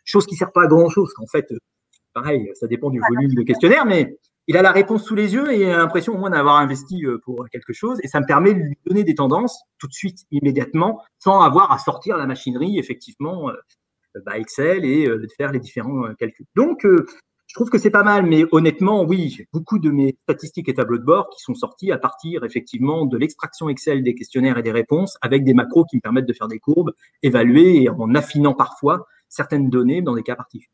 Speaker 2: Chose qui ne sert pas à grand-chose. En fait, pareil, ça dépend du volume de questionnaire, mais il a la réponse sous les yeux et il a l'impression au moins d'avoir investi pour quelque chose. Et ça me permet de lui donner des tendances tout de suite, immédiatement, sans avoir à sortir la machinerie, effectivement, Excel et de faire les différents calculs. Donc, je trouve que c'est pas mal, mais honnêtement, oui, j'ai beaucoup de mes statistiques et tableaux de bord qui sont sortis à partir, effectivement, de l'extraction Excel des questionnaires et des réponses avec des macros qui me permettent de faire des courbes, évaluer et en affinant parfois certaines données dans des cas particuliers.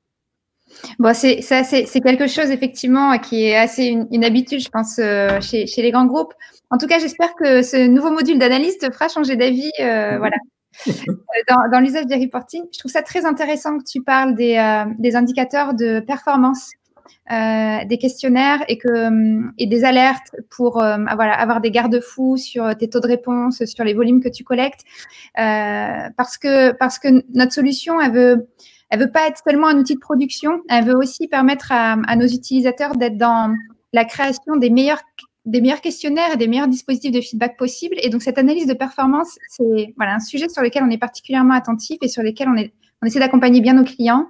Speaker 1: Bon, c'est quelque chose effectivement qui est assez une habitude, je pense, chez les grands groupes. En tout cas, j'espère que ce nouveau module d'analyse te fera changer d'avis, voilà, dans l'usage des reporting. Je trouve ça très intéressant que tu parles des indicateurs de performance des questionnaires et des alertes pour avoir des garde-fous sur tes taux de réponse, sur les volumes que tu collectes, parce que notre solution, elle veut pas être seulement un outil de production, elle veut aussi permettre à nos utilisateurs d'être dans la création des meilleurs questionnaires et des meilleurs dispositifs de feedback possibles. Et donc, cette analyse de performance, c'est un sujet sur lequel on est particulièrement attentif et sur lequel on essaie d'accompagner bien nos clients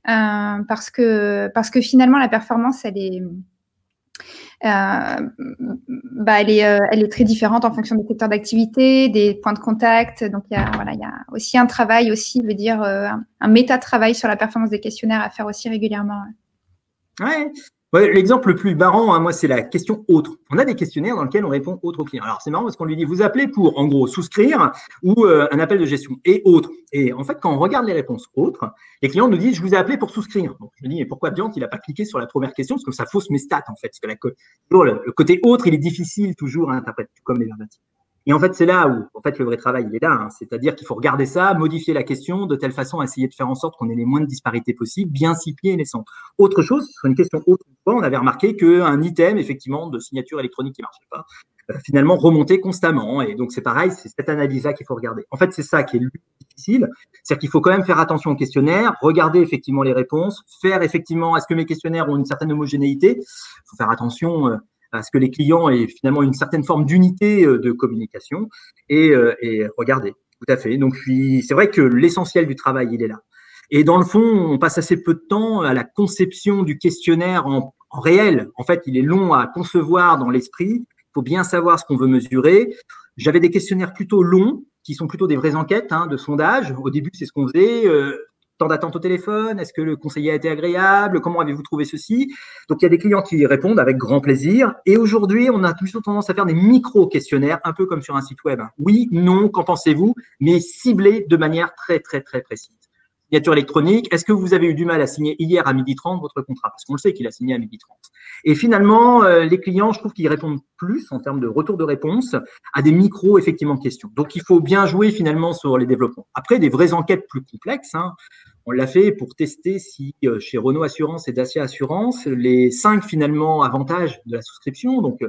Speaker 1: parce que finalement, la performance, elle elle est très différente en fonction des secteurs d'activité, des points de contact. Donc, il y a aussi un travail, aussi, je veux dire, un méta-travail sur la performance des questionnaires à faire aussi régulièrement.
Speaker 2: Ouais, l'exemple le plus marrant, hein, moi, c'est la question autre. On a des questionnaires dans lesquels on répond autre au client. Alors, c'est marrant parce qu'on lui dit, vous appelez pour, en gros, souscrire ou un appel de gestion et autre. Et en fait, quand on regarde les réponses autres, les clients nous disent, je vous ai appelé pour souscrire. Donc, je me dis, mais pourquoi Diant, il n'a pas cliqué sur la première question? Parce que ça fausse mes stats, en fait. Parce que le côté autre, il est difficile toujours à interpréter, comme les verbatims. Et en fait, c'est là où, en fait, le vrai travail, il est là. Hein. C'est-à-dire qu'il faut regarder ça, modifier la question de telle façon à essayer de faire en sorte qu'on ait les moins de disparités possibles, bien cibler les centres. Autre chose, sur une question autre, on avait remarqué qu'un item, effectivement, de signature électronique qui marchait pas, finalement, remontait constamment. Et donc, c'est pareil, c'est cette analyse-là qu'il faut regarder. En fait, c'est ça qui est le plus difficile. C'est-à-dire qu'il faut quand même faire attention au questionnaire, regarder effectivement les réponses, faire effectivement, est-ce que mes questionnaires ont une certaine homogénéité? Il faut faire attention à ce que les clients aient finalement une certaine forme d'unité de communication et regardez, tout à fait. Donc, c'est vrai que l'essentiel du travail, il est là. Et dans le fond, on passe assez peu de temps à la conception du questionnaire en réel. En fait, il est long à concevoir dans l'esprit. Il faut bien savoir ce qu'on veut mesurer. J'avais des questionnaires plutôt longs, qui sont plutôt des vraies enquêtes de sondage. Au début, c'est ce qu'on faisait. Temps d'attente au téléphone, est-ce que le conseiller a été agréable, comment avez-vous trouvé ceci? Donc, il y a des clients qui répondent avec grand plaisir. Et aujourd'hui, on a plutôt tendance à faire des micro-questionnaires, un peu comme sur un site web. Oui, non, qu'en pensez-vous? Mais ciblés de manière très, très, très précise. Signature électronique, est-ce que vous avez eu du mal à signer hier à 12h30 votre contrat? Parce qu'on le sait qu'il a signé à 12h30. Et finalement, les clients, je trouve qu'ils répondent plus en termes de retour de réponse à des micros, effectivement, questions. Donc, il faut bien jouer finalement sur les développements. Après, des vraies enquêtes plus complexes, on l'a fait pour tester si chez Renault Assurance et Dacia Assurance, les 5 finalement avantages de la souscription. Donc,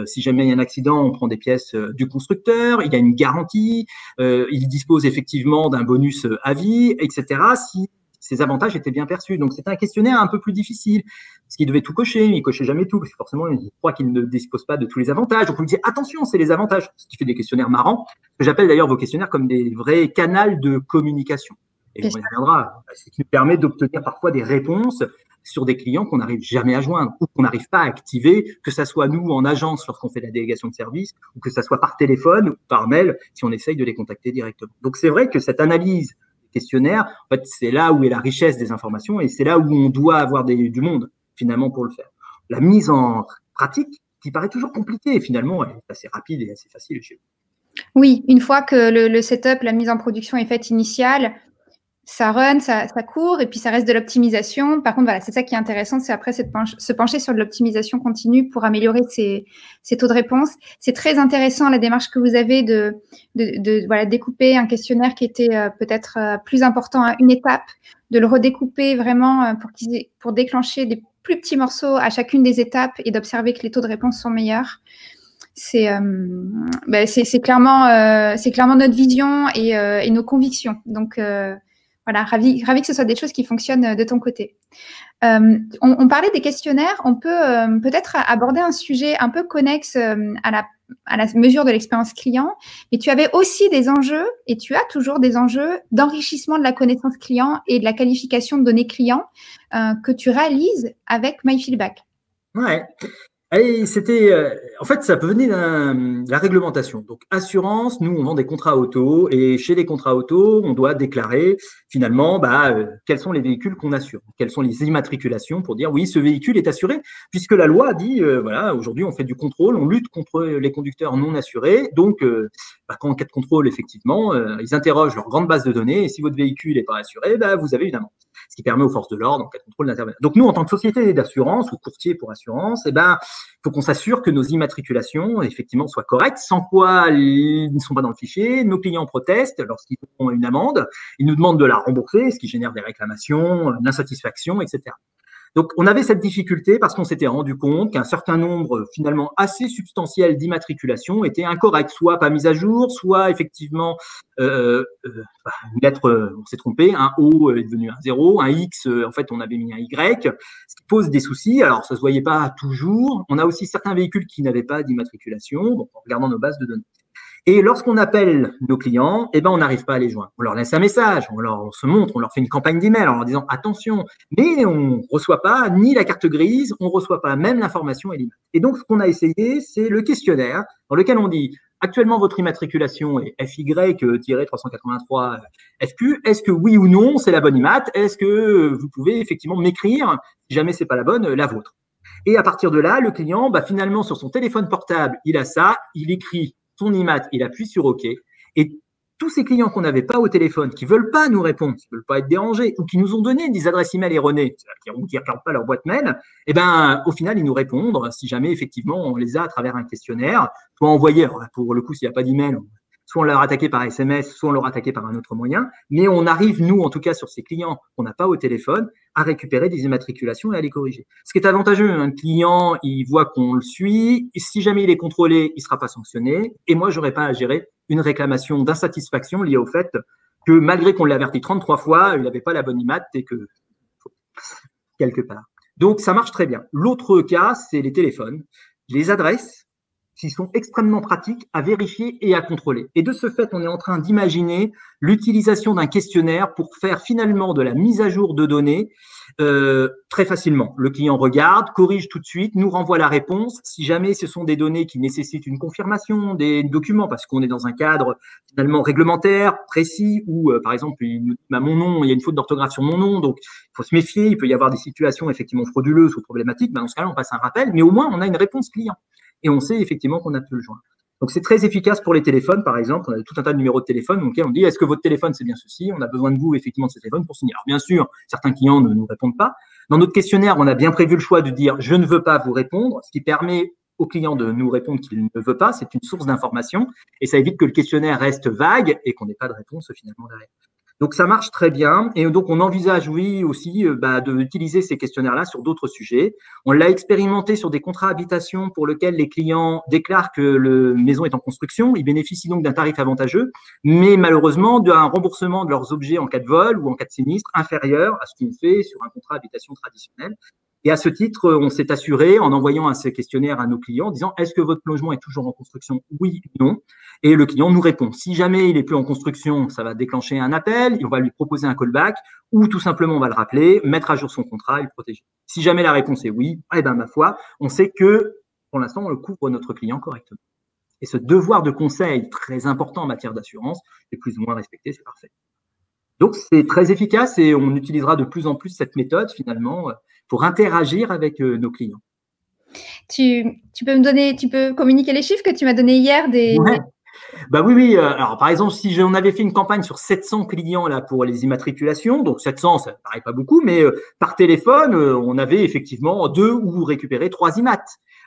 Speaker 2: si jamais il y a un accident, on prend des pièces du constructeur, il y a une garantie, il dispose effectivement d'un bonus à vie, etc. Si ces avantages étaient bien perçus. Donc, c'était un questionnaire un peu plus difficile, parce qu'il devait tout cocher, mais il cochait jamais tout, parce que forcément, il croit qu'il ne dispose pas de tous les avantages. Donc, on lui dit, attention, c'est les avantages, ce qui fait des questionnaires marrants, que j'appelle d'ailleurs vos questionnaires comme des vrais canaux de communication. Et on y reviendra, ce qui nous permet d'obtenir parfois des réponses sur des clients qu'on n'arrive jamais à joindre ou qu'on n'arrive pas à activer, que ça soit nous en agence lorsqu'on fait la délégation de service ou que ça soit par téléphone ou par mail si on essaye de les contacter directement. Donc, c'est vrai que cette analyse des questionnaires, en fait, c'est là où est la richesse des informations et c'est là où on doit avoir du monde finalement pour le faire. La mise en pratique, qui paraît toujours compliquée, finalement, elle est assez rapide et assez facile chez vous.
Speaker 1: Oui, une fois que le setup, la mise en production est faite initiale, ça run, ça court, et puis ça reste de l'optimisation. Par contre, voilà, c'est ça qui est intéressant, c'est après se pencher sur de l'optimisation continue pour améliorer ces taux de réponse. C'est très intéressant la démarche que vous avez de découper un questionnaire qui était peut-être plus important à une étape, de le redécouper vraiment pour déclencher des plus petits morceaux à chacune des étapes et d'observer que les taux de réponse sont meilleurs. C'est clairement notre vision et nos convictions. Donc voilà, ravi que ce soit des choses qui fonctionnent de ton côté. On parlait des questionnaires, on peut peut-être aborder un sujet un peu connexe à la mesure de l'expérience client, mais tu avais aussi des enjeux, et tu as toujours des enjeux d'enrichissement de la connaissance client et de la qualification de données clients que tu réalises avec MyFeedback.
Speaker 2: Ouais. Et c'était, en fait, ça peut venir de la réglementation. Donc, assurance, nous, on vend des contrats auto et chez les contrats auto, on doit déclarer finalement quels sont les véhicules qu'on assure, quelles sont les immatriculations pour dire oui, ce véhicule est assuré, puisque la loi dit voilà, aujourd'hui, on fait du contrôle, on lutte contre les conducteurs non assurés. Donc, quand en cas de contrôle, effectivement, ils interrogent leur grande base de données et si votre véhicule n'est pas assuré, vous avez une amende. Ce qui permet aux forces de l'ordre, en cas de contrôle, d'intervenir. Donc, nous, en tant que société d'assurance ou courtier pour assurance, il faut qu'on s'assure que nos immatriculations, effectivement, soient correctes, sans quoi ils ne sont pas dans le fichier. Nos clients protestent lorsqu'ils font une amende. Ils nous demandent de la rembourser, ce qui génère des réclamations, de l'insatisfaction, etc. Donc, on avait cette difficulté parce qu'on s'était rendu compte qu'un certain nombre, finalement, assez substantiel d'immatriculations étaient incorrectes, soit pas mises à jour, soit effectivement, une lettre, on s'est trompé, un O est devenu un 0, un X, en fait, on avait mis un Y, ce qui pose des soucis. Alors, ça se voyait pas toujours. On a aussi certains véhicules qui n'avaient pas d'immatriculation, donc en regardant nos bases de données. Et lorsqu'on appelle nos clients, eh ben, on n'arrive pas à les joindre. On leur laisse un message, on se montre, on leur fait une campagne d'email en leur disant attention, mais on ne reçoit pas ni la carte grise, on ne reçoit pas même l'information et l'email. Et donc, ce qu'on a essayé, c'est le questionnaire dans lequel on dit actuellement votre immatriculation est FY-383 FQ. Est-ce que oui ou non, c'est la bonne IMAT? Est-ce que vous pouvez effectivement m'écrire, si jamais c'est pas la bonne, la vôtre? Et à partir de là, le client, finalement, sur son téléphone portable, il a ça, il écrit son IMAT, il appuie sur OK. Et tous ces clients qu'on n'avait pas au téléphone, qui ne veulent pas nous répondre, qui ne veulent pas être dérangés, ou qui nous ont donné des adresses email erronées, qui ne regardent pas leur boîte mail, eh ben, au final, ils nous répondent, si jamais effectivement on les a à travers un questionnaire, soit envoyé, pour le coup, s'il n'y a pas d'email, soit on leur attaqué par SMS, soit on leur attaqué par un autre moyen, mais on arrive, nous, en tout cas, sur ces clients qu'on n'a pas au téléphone, à récupérer des immatriculations et à les corriger. Ce qui est avantageux, un client, il voit qu'on le suit, et si jamais il est contrôlé, il ne sera pas sanctionné, et moi, je n'aurai pas à gérer une réclamation d'insatisfaction liée au fait que malgré qu'on l'ait averti 33 fois, il n'avait pas la bonne IMAT et que quelque part. Donc, ça marche très bien. L'autre cas, c'est les téléphones, les adresses qui sont extrêmement pratiques à vérifier et à contrôler. Et de ce fait, on est en train d'imaginer l'utilisation d'un questionnaire pour faire finalement de la mise à jour de données très facilement. Le client regarde, corrige tout de suite, nous renvoie la réponse. Si jamais ce sont des données qui nécessitent une confirmation des documents, parce qu'on est dans un cadre finalement réglementaire, précis, où par exemple, mon nom, il y a une faute d'orthographe sur mon nom, donc il faut se méfier, il peut y avoir des situations effectivement frauduleuses ou problématiques, dans ce cas-là, on passe un rappel, mais au moins, on a une réponse client. Et on sait effectivement qu'on a pu le joindre. Donc, c'est très efficace pour les téléphones, par exemple. On a tout un tas de numéros de téléphone. Donc, on dit, est-ce que votre téléphone, c'est bien ceci? On a besoin de vous, effectivement, de ce téléphone pour signer. Alors, bien sûr, certains clients ne nous répondent pas. Dans notre questionnaire, on a bien prévu le choix de dire, je ne veux pas vous répondre, ce qui permet au client de nous répondre qu'il ne veut pas. C'est une source d'information et ça évite que le questionnaire reste vague et qu'on n'ait pas de réponse finalement derrière. Donc, ça marche très bien. Et donc, on envisage, oui, aussi d'utiliser ces questionnaires-là sur d'autres sujets. On l'a expérimenté sur des contrats habitation pour lesquels les clients déclarent que la maison est en construction. Ils bénéficient donc d'un tarif avantageux, mais malheureusement d'un remboursement de leurs objets en cas de vol ou en cas de sinistre inférieur à ce qu'on fait sur un contrat habitation traditionnel. Et à ce titre, on s'est assuré en envoyant ces questionnaires à nos clients, en disant est-ce que votre logement est toujours en construction? Oui, non. Et le client nous répond. Si jamais il est plus en construction, ça va déclencher un appel, on va lui proposer un callback, ou tout simplement on va le rappeler, mettre à jour son contrat et le protéger. Si jamais la réponse est oui, eh ben ma foi, on sait que pour l'instant on le couvre notre client correctement. Et ce devoir de conseil très important en matière d'assurance est plus ou moins respecté, c'est parfait. Donc c'est très efficace et on utilisera de plus en plus cette méthode finalement pour interagir avec nos clients.
Speaker 1: Tu peux communiquer les chiffres que tu m'as donnés hier des.
Speaker 2: Ouais. Oui. Alors, par exemple, si on avait fait une campagne sur 700 clients là pour les immatriculations, donc 700, ça ne paraît pas beaucoup, mais par téléphone, on avait effectivement 2 ou récupéré 3 IMAT.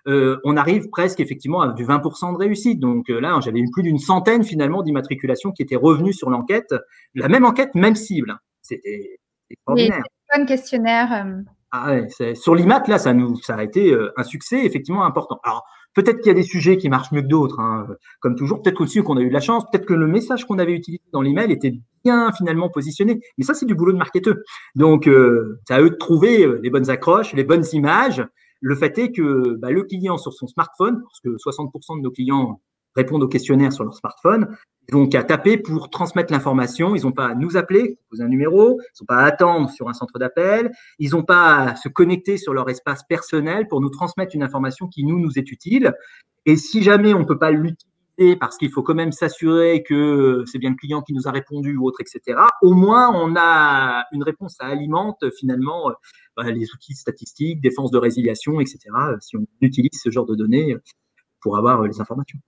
Speaker 2: On arrive presque effectivement à du 20% de réussite. Donc là, j'avais plus d'une centaine finalement d'immatriculations qui étaient revenues sur l'enquête. La même enquête, même cible. C'était extraordinaire.
Speaker 1: Les questionnaires.
Speaker 2: Ah ouais, sur l'IMAT, là, ça a été un succès effectivement important. Alors, peut-être qu'il y a des sujets qui marchent mieux que d'autres, hein, comme toujours. Peut-être aussi qu'on a eu de la chance. Peut-être que le message qu'on avait utilisé dans l'email était bien finalement positionné. Mais ça, c'est du boulot de marketeur. Donc, c'est à eux de trouver les bonnes accroches, les bonnes images. Le fait est que le client sur son smartphone, parce que 60% de nos clients répondent au questionnaire sur leur smartphone, ils n'ont qu'à taper pour transmettre l'information. Ils n'ont pas à nous appeler, poser un numéro. Ils n'ont pas à attendre sur un centre d'appel. Ils n'ont pas à se connecter sur leur espace personnel pour nous transmettre une information qui nous est utile. Et si jamais on ne peut pas l'utiliser parce qu'il faut quand même s'assurer que c'est bien le client qui nous a répondu ou autre, etc., au moins on a une réponse. Ça alimente finalement les outils statistiques, défense de résiliation, etc., si on utilise ce genre de données pour avoir les informations.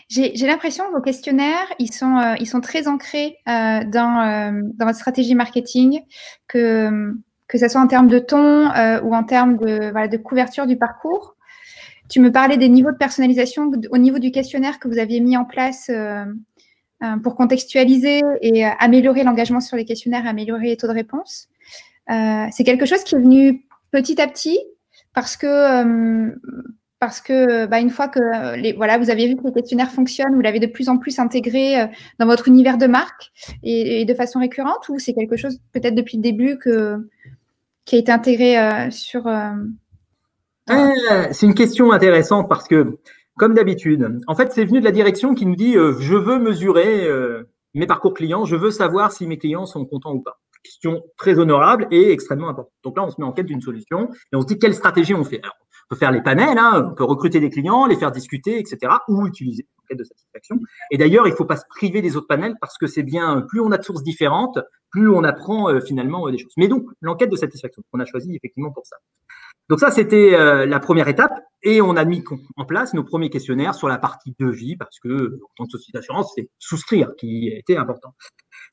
Speaker 1: J'ai l'impression que vos questionnaires, ils sont très ancrés dans votre stratégie marketing, que ce soit en termes de ton ou en termes de couverture du parcours. Tu me parlais des niveaux de personnalisation au niveau du questionnaire que vous aviez mis en place pour contextualiser et améliorer l'engagement sur les questionnaires, améliorer les taux de réponse. C'est quelque chose qui est venu petit à petit parce que une fois que vous avez vu que les questionnaires fonctionnent, vous l'avez de plus en plus intégré dans votre univers de marque et de façon récurrente, ou c'est quelque chose peut-être depuis le début qui a été intégré sur…
Speaker 2: C'est une question intéressante parce que Comme d'habitude. En fait, c'est venu de la direction qui nous dit je veux mesurer mes parcours clients, je veux savoir si mes clients sont contents ou pas. Question très honorable et extrêmement importante. Donc là, on se met en quête d'une solution et on se dit quelle stratégie on fait. Alors, on peut faire les panels, hein, on peut recruter des clients, les faire discuter, etc. ou utiliser en quête de satisfaction. Et d'ailleurs, il ne faut pas se priver des autres panels parce que c'est bien, plus on a de sources différentes, plus on apprend finalement des choses. Mais donc, l'enquête de satisfaction qu'on a choisi effectivement pour ça. Donc ça, c'était la première étape et on a mis en place nos premiers questionnaires sur la partie devis parce que, en tant que société d'assurance, c'est souscrire qui était important.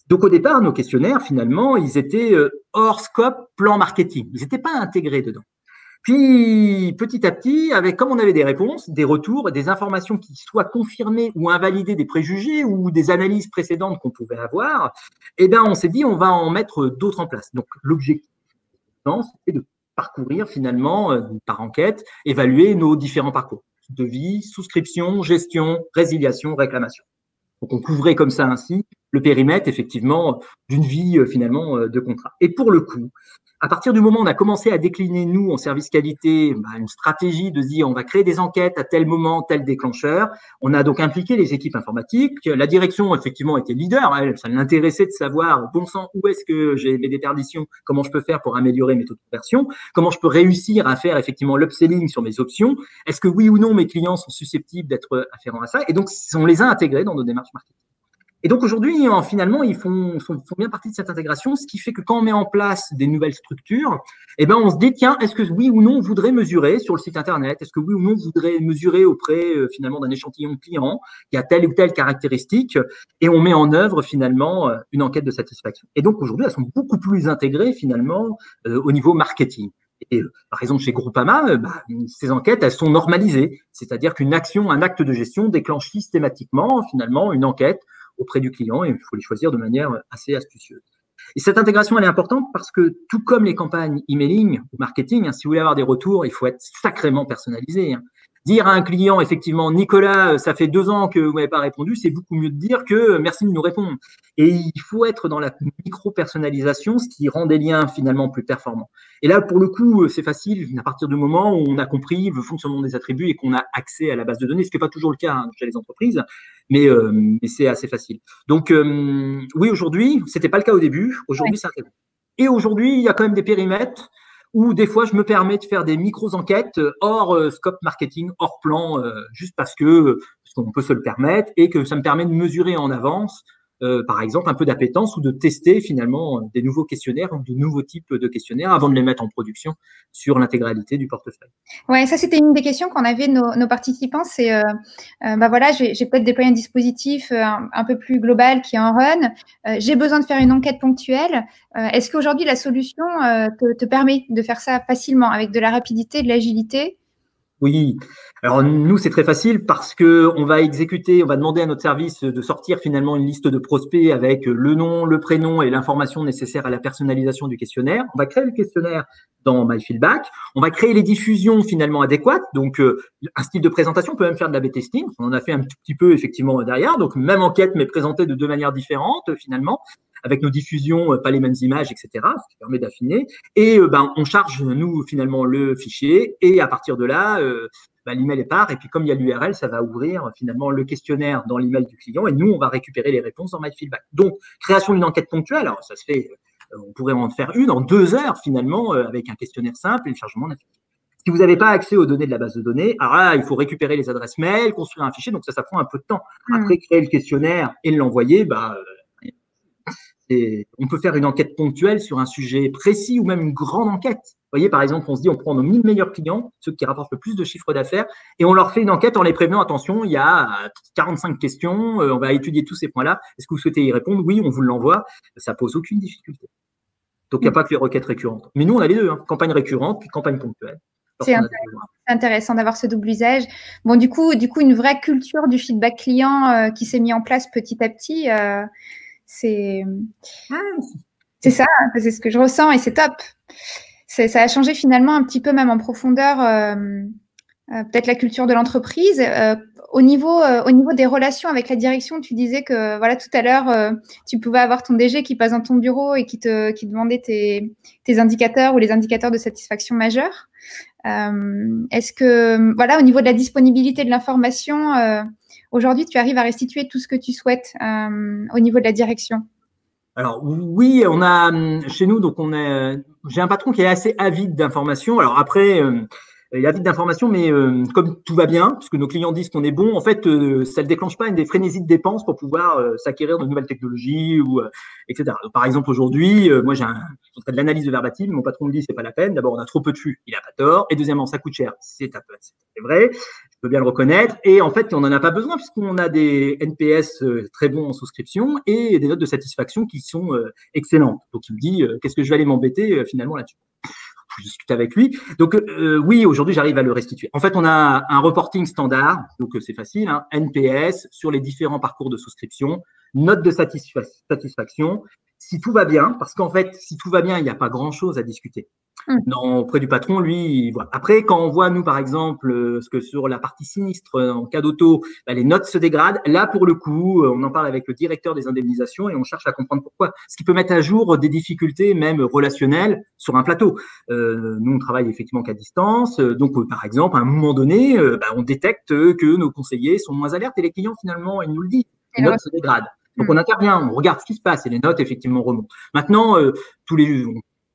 Speaker 2: Donc au départ, nos questionnaires, finalement, ils étaient hors scope plan marketing. Ils n'étaient pas intégrés dedans. Puis, petit à petit, comme on avait des réponses, des retours, des informations qui soient confirmées ou invalidées des préjugés ou des analyses précédentes qu'on pouvait avoir, eh ben, on s'est dit, on va en mettre d'autres en place. Donc, l'objectif, c'était de parcourir finalement par enquête, évaluer nos différents parcours. Devis, souscription, gestion, résiliation, réclamation. Donc, on couvrait comme ça ainsi le périmètre, effectivement, d'une vie finalement de contrat. Et pour le coup, à partir du moment où on a commencé à décliner, nous, en service qualité, une stratégie de se dire on va créer des enquêtes à tel moment, tel déclencheur, on a donc impliqué les équipes informatiques. La direction, effectivement, était leader. Ça l'intéressait de savoir, bon sang, où est-ce que j'ai mes déperditions, comment je peux faire pour améliorer mes taux de conversion, comment je peux réussir à faire effectivement l'upselling sur mes options, est-ce que oui ou non mes clients sont susceptibles d'être afférents à ça. Et donc, on les a intégrés dans nos démarches marketing. Et donc aujourd'hui, finalement, ils font bien partie de cette intégration, ce qui fait que quand on met en place des nouvelles structures, eh ben on se dit tiens, est-ce que oui ou non on voudrait mesurer sur le site internet, est-ce que oui ou non on voudrait mesurer auprès finalement d'un échantillon de clients qui a telle ou telle caractéristique, et on met en œuvre finalement une enquête de satisfaction. Et donc aujourd'hui, elles sont beaucoup plus intégrées finalement au niveau marketing. Et par exemple, chez Groupama, ces enquêtes, elles sont normalisées, c'est-à-dire qu'une action, un acte de gestion déclenche systématiquement finalement une enquête auprès du client et il faut les choisir de manière assez astucieuse. Et cette intégration, elle est importante parce que tout comme les campagnes emailing ou marketing, si vous voulez avoir des retours, il faut être sacrément personnalisé. Dire à un client, effectivement, Nicolas, ça fait 2 ans que vous m'avez pas répondu, c'est beaucoup mieux de dire que merci de nous répondre. Et il faut être dans la micro-personnalisation, ce qui rend des liens finalement plus performants. Et là, pour le coup, c'est facile à partir du moment où on a compris le fonctionnement des attributs et qu'on a accès à la base de données, ce qui n'est pas toujours le cas chez les entreprises, mais c'est assez facile. Donc, oui, aujourd'hui, c'était pas le cas au début. Aujourd'hui, c'est intégré. Et aujourd'hui, il y a quand même des périmètres où des fois, je me permets de faire des micro-enquêtes hors scope marketing, hors plan, juste parce qu'on peut se le permettre et que ça me permet de mesurer en avance, par exemple, un peu d'appétence ou de tester finalement des nouveaux questionnaires ou de nouveaux types de questionnaires avant de les mettre en production sur l'intégralité du portefeuille.
Speaker 1: Ouais, ça c'était une des questions qu'on avait nos participants. C'est, voilà, j'ai peut-être déployé un dispositif un peu plus global qui est en run. J'ai besoin de faire une enquête ponctuelle. Est-ce qu'aujourd'hui la solution te permet de faire ça facilement avec de la rapidité, de l'agilité?
Speaker 2: Oui. Alors nous, c'est très facile parce que on va demander à notre service de sortir finalement une liste de prospects avec le nom, le prénom et l'information nécessaire à la personnalisation du questionnaire. On va créer le questionnaire dans MyFeedback. On va créer les diffusions finalement adéquates. Donc un style de présentation, on peut même faire de l'A/B testing. On en a fait un tout petit peu effectivement derrière. Donc même enquête mais présentée de 2 manières différentes finalement, avec nos diffusions, pas les mêmes images, etc., ce qui permet d'affiner. Et on charge, nous, finalement, le fichier. Et à partir de là, l'email est part. Et puis, comme il y a l'URL, ça va ouvrir finalement le questionnaire dans l'email du client. Et nous, on va récupérer les réponses dans MyFeedback. Donc, création d'une enquête ponctuelle. Alors, ça se fait, on pourrait en faire une en 2 heures, finalement, avec un questionnaire simple et le chargement d'un fichier. Si vous n'avez pas accès aux données de la base de données, alors là, il faut récupérer les adresses mail, construire un fichier. Donc, ça prend un peu de temps. Après, créer le questionnaire et l'envoyer, on peut faire une enquête ponctuelle sur un sujet précis ou même une grande enquête. Vous voyez, par exemple, on se dit, on prend nos 1000 meilleurs clients, ceux qui rapportent le plus de chiffre d'affaires, et on leur fait une enquête en les prévenant, attention, il y a 45 questions, on va étudier tous ces points-là. Est-ce que vous souhaitez y répondre? Oui, on vous l'envoie. Ça pose aucune difficulté. Donc, il n'y a pas que les requêtes récurrentes. Mais nous, on a les deux, campagne récurrente puis campagne ponctuelle.
Speaker 1: C'est intéressant d'avoir ce double usage. Bon, du coup, une vraie culture du feedback client qui s'est mis en place petit à petit. C'est ça, c'est ce que je ressens et c'est top. Ça a changé finalement un petit peu même en profondeur peut-être la culture de l'entreprise. Au niveau des relations avec la direction, tu disais que voilà tout à l'heure, tu pouvais avoir ton DG qui passe dans ton bureau et qui demandait tes indicateurs ou les indicateurs de satisfaction majeure. Est-ce que, voilà, au niveau de la disponibilité de l'information, aujourd'hui, tu arrives à restituer tout ce que tu souhaites au niveau de la direction?
Speaker 2: Alors oui, on a chez nous, donc j'ai un patron qui est assez avide d'informations. Alors après, il est avide d'informations, mais comme tout va bien, parce que nos clients disent qu'on est bon, en fait, ça ne déclenche pas une des frénésies de dépenses pour pouvoir s'acquérir de nouvelles technologies ou etc. Donc, par exemple, aujourd'hui, moi je ferai de l'analyse de verbatim, mon patron me dit c'est pas la peine. D'abord, on a trop peu de flux, il a pas tort, et deuxièmement, ça coûte cher, c'est vrai. Je peux bien le reconnaître. Et en fait, on n'en a pas besoin puisqu'on a des NPS très bons en souscription et des notes de satisfaction qui sont excellentes. Donc, il me dit, qu'est-ce que je vais aller m'embêter finalement là-dessus? Je discute avec lui. Donc, oui, aujourd'hui, j'arrive à le restituer. En fait, on a un reporting standard, donc c'est facile, hein, NPS sur les différents parcours de souscription, note de satisfaction. Si tout va bien, parce qu'en fait, si tout va bien, il n'y a pas grand-chose à discuter. Auprès du patron, lui, voilà. Après, quand on voit, nous, par exemple, ce que sur la partie sinistre, en cas d'auto, les notes se dégradent. Là, pour le coup, on en parle avec le directeur des indemnisations et on cherche à comprendre pourquoi. Ce qui peut mettre à jour des difficultés, même relationnelles, sur un plateau. Nous, on travaille effectivement qu'à distance. Donc, par exemple, à un moment donné, on détecte que nos conseillers sont moins alertes et les clients, finalement, ils nous le disent. Les notes se dégradent. Donc, on intervient, on regarde ce qui se passe et les notes, effectivement, remontent. Maintenant,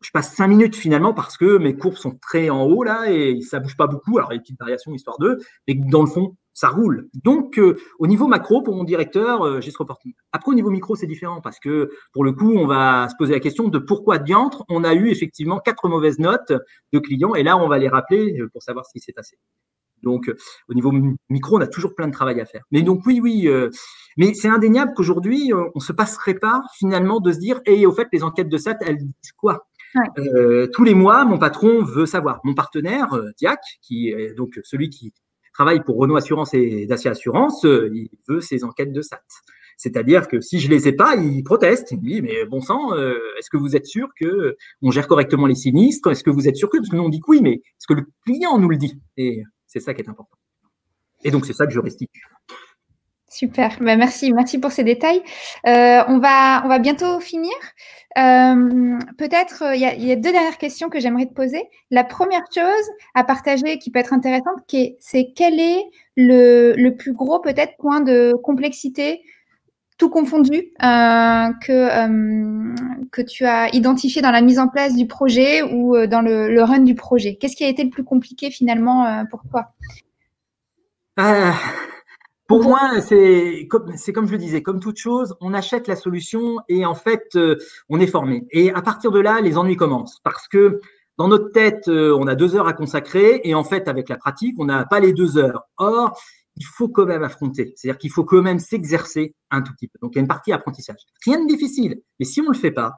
Speaker 2: je passe 5 minutes finalement parce que mes courbes sont très en haut là et ça bouge pas beaucoup. Alors, il y a des petites variations histoire d'eux, mais dans le fond, ça roule. Donc, au niveau macro, pour mon directeur, j'ai ce reporting. Après, au niveau micro, c'est différent parce que pour le coup, on va se poser la question de pourquoi diantre on a eu effectivement 4 mauvaises notes de clients et là, on va les rappeler pour savoir ce qui s'est passé. Donc, au niveau micro, on a toujours plein de travail à faire. Mais donc, oui, mais c'est indéniable qu'aujourd'hui, on se passerait pas finalement de se dire, et au fait, les enquêtes de SAT, elles disent quoi? Ouais. Tous les mois, mon patron veut savoir. Mon partenaire, Diac, qui est donc celui qui travaille pour Renault Assurance et Dacia Assurance, il veut ses enquêtes de SAT. C'est-à-dire que si je les ai pas, il proteste. Il me dit, mais bon sang, est-ce que vous êtes sûr que on gère correctement les sinistres? Est-ce que vous êtes sûr que, parce que nous on dit que oui, mais est-ce que le client nous le dit? Et c'est ça qui est important. Et donc, c'est ça que je restitue.
Speaker 1: Super, merci pour ces détails. On va bientôt finir. Peut-être, il y a 2 dernières questions que j'aimerais te poser. La première chose à partager qui peut être intéressante, c'est quel est le plus gros peut-être point de complexité, tout confondu, que tu as identifié dans la mise en place du projet ou dans le run du projet? Qu'est-ce qui a été le plus compliqué finalement pour toi?
Speaker 2: Pour moi, c'est comme je le disais, comme toute chose, on achète la solution et en fait, on est formé. Et à partir de là, les ennuis commencent parce que dans notre tête, on a 2 heures à consacrer et en fait, avec la pratique, on n'a pas les 2 heures. Or, il faut quand même affronter. C'est-à-dire qu'il faut quand même s'exercer un tout petit peu. Donc, il y a une partie apprentissage. Rien de difficile, mais si on ne le fait pas,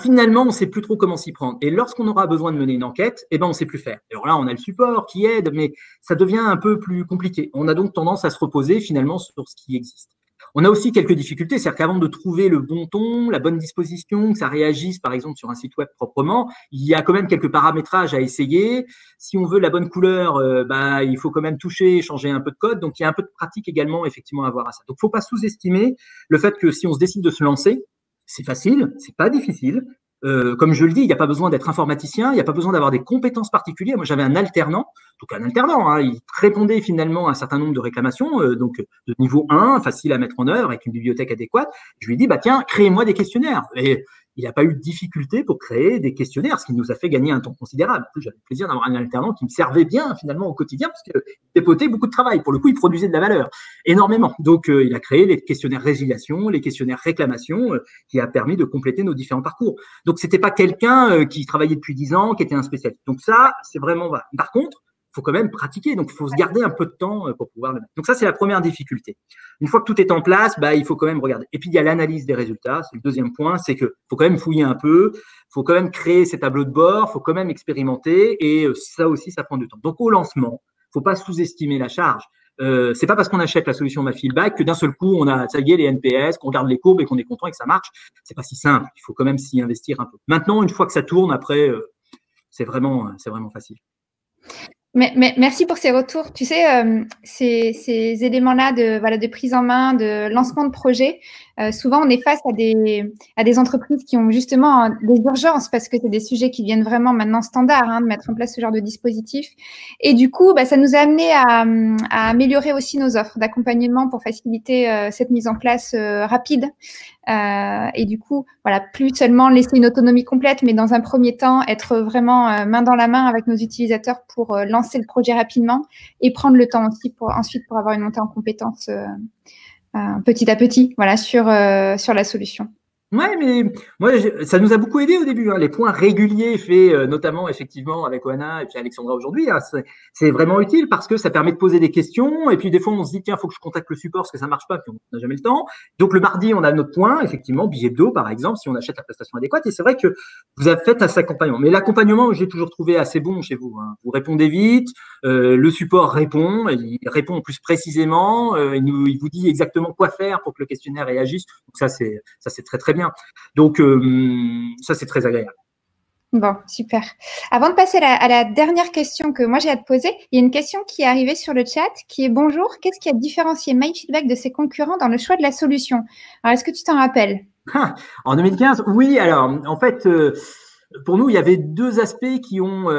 Speaker 2: finalement, on ne sait plus trop comment s'y prendre. Et lorsqu'on aura besoin de mener une enquête, on ne sait plus faire. Alors là, on a le support qui aide, mais ça devient un peu plus compliqué. On a donc tendance à se reposer finalement sur ce qui existe. On a aussi quelques difficultés, c'est-à-dire qu'avant de trouver le bon ton, la bonne disposition, que ça réagisse par exemple sur un site web proprement, il y a quand même quelques paramétrages à essayer. Si on veut la bonne couleur, il faut quand même toucher, changer un peu de code. Donc il y a un peu de pratique également effectivement à avoir à ça. Donc il ne faut pas sous-estimer le fait que si on se décide de se lancer, c'est facile, c'est pas difficile. Comme je le dis, il n'y a pas besoin d'être informaticien, il n'y a pas besoin d'avoir des compétences particulières. Moi, j'avais un alternant, il répondait finalement à un certain nombre de réclamations, donc de niveau 1, facile à mettre en œuvre, avec une bibliothèque adéquate. Je lui ai dit, tiens, créez-moi des questionnaires. Et il n'a pas eu de difficulté pour créer des questionnaires, ce qui nous a fait gagner un temps considérable. En plus, j'avais le plaisir d'avoir un alternant qui me servait bien finalement au quotidien, parce qu'il dépotait beaucoup de travail. Pour le coup, il produisait de la valeur, énormément. Donc, il a créé les questionnaires résiliation, les questionnaires réclamation, qui a permis de compléter nos différents parcours. Donc, c'était pas quelqu'un qui travaillait depuis 10 ans, qui était un spécialiste. Donc ça, c'est vraiment voilà. Par contre, il faut quand même pratiquer. Donc, il faut se garder un peu de temps pour pouvoir le mettre. Donc, ça, c'est la première difficulté. Une fois que tout est en place, il faut quand même regarder. Et puis, il y a l'analyse des résultats. C'est le deuxième point, c'est que faut quand même fouiller un peu. Faut quand même créer ces tableaux de bord. Faut quand même expérimenter. Et ça aussi, ça prend du temps. Donc, au lancement, faut pas sous-estimer la charge. C'est pas parce qu'on achète la solution MyFeedback que d'un seul coup, on a, ça y est, les NPS, qu'on regarde les courbes et qu'on est content et que ça marche. C'est pas si simple. Il faut quand même s'y investir un peu. Maintenant, une fois que ça tourne, après, c'est vraiment facile.
Speaker 1: Merci pour ces retours. Tu sais, ces éléments-là de prise en main, de lancement de projet, souvent on est face à des entreprises qui ont justement des urgences parce que c'est des sujets qui viennent vraiment maintenant standards, de mettre en place ce genre de dispositif. Et du coup, ça nous a amené à améliorer aussi nos offres d'accompagnement pour faciliter cette mise en place rapide. Et du coup, voilà, plus seulement laisser une autonomie complète, mais dans un premier temps, être vraiment main dans la main avec nos utilisateurs pour lancer le projet rapidement et prendre le temps aussi ensuite pour avoir une montée en compétences petit à petit, voilà, sur la solution.
Speaker 2: Ouais, mais moi, ça nous a beaucoup aidé au début. Les points réguliers faits, notamment effectivement avec Oana et puis Alexandra aujourd'hui, c'est vraiment utile parce que ça permet de poser des questions. Et puis des fois, on se dit tiens, faut que je contacte le support parce que ça marche pas, puis on n'a jamais le temps. Donc le mardi, on a notre point, effectivement, billet hebdo par exemple, si on achète la prestation adéquate. Et c'est vrai que vous avez fait cet accompagnement. Mais l'accompagnement, j'ai toujours trouvé assez bon chez vous. Vous répondez vite, le support répond, il répond plus précisément, il vous dit exactement quoi faire pour que le questionnaire réagisse. Donc ça c'est très bien. Donc, ça, c'est très agréable.
Speaker 1: Bon, super. Avant de passer à la dernière question que moi j'ai à te poser, il y a une question qui est arrivée sur le chat qui est bonjour, qu'est-ce qui a différencié MyFeedback de ses concurrents dans le choix de la solution? Alors, est-ce que tu t'en rappelles?
Speaker 2: En 2015, oui. Alors, en fait, pour nous, il y avait deux aspects qui ont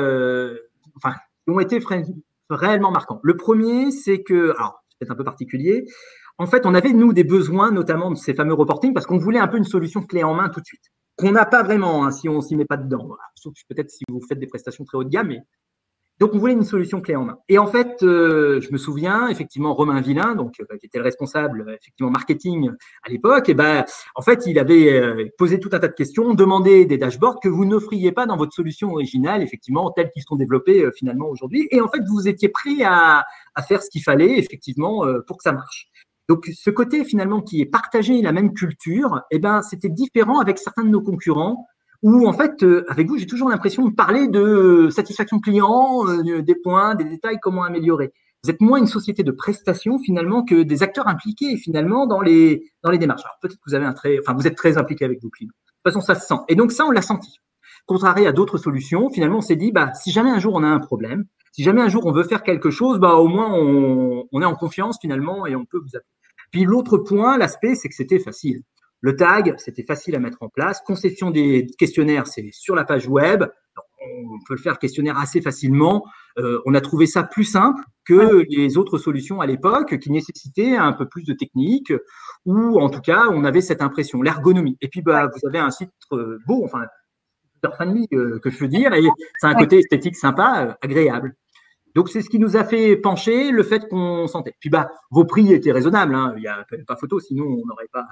Speaker 2: été réellement marquants. Le premier, c'est que, alors, c'est peut-être un peu particulier, en fait, on avait, nous, des besoins, notamment de ces fameux reporting, parce qu'on voulait un peu une solution clé en main tout de suite, qu'on n'a pas vraiment si on s'y met pas dedans. Voilà. Sauf peut-être si vous faites des prestations très haut de gamme, mais donc on voulait une solution clé en main. Et en fait, je me souviens, effectivement, Romain Villain, donc qui était le responsable, effectivement, marketing à l'époque, et en fait, il avait posé tout un tas de questions, demandé des dashboards que vous n'offriez pas dans votre solution originale, effectivement, telles qu'ils sont développées finalement aujourd'hui. Et en fait, vous étiez prêt à faire ce qu'il fallait, effectivement, pour que ça marche. Donc, ce côté finalement qui est partagé, la même culture, c'était différent avec certains de nos concurrents où en fait, avec vous, j'ai toujours l'impression de parler de satisfaction client, des points, des détails, comment améliorer. Vous êtes moins une société de prestations finalement que des acteurs impliqués finalement dans les démarches. Alors peut-être que vous êtes très impliqué avec vos clients. De toute façon, ça se sent. Et donc ça, on l'a senti. Contrairé à d'autres solutions, finalement, on s'est dit, si jamais un jour on a un problème, si jamais un jour on veut faire quelque chose, au moins on est en confiance finalement et on peut vous appeler. Puis l'autre point, l'aspect, c'est que c'était facile. Le tag, c'était facile à mettre en place. Conception des questionnaires, c'est sur la page web. On peut le faire questionnaire assez facilement. On a trouvé ça plus simple que les autres solutions à l'époque qui nécessitaient un peu plus de technique ou en tout cas, on avait cette impression, l'ergonomie. Et puis, vous avez un site beau, enfin, user-friendly que je veux dire, et c'est un côté esthétique sympa, agréable. Donc, c'est ce qui nous a fait pencher le fait qu'on sentait. Puis, vos prix étaient raisonnables. Il n'y a pas photo, sinon on n'aurait pas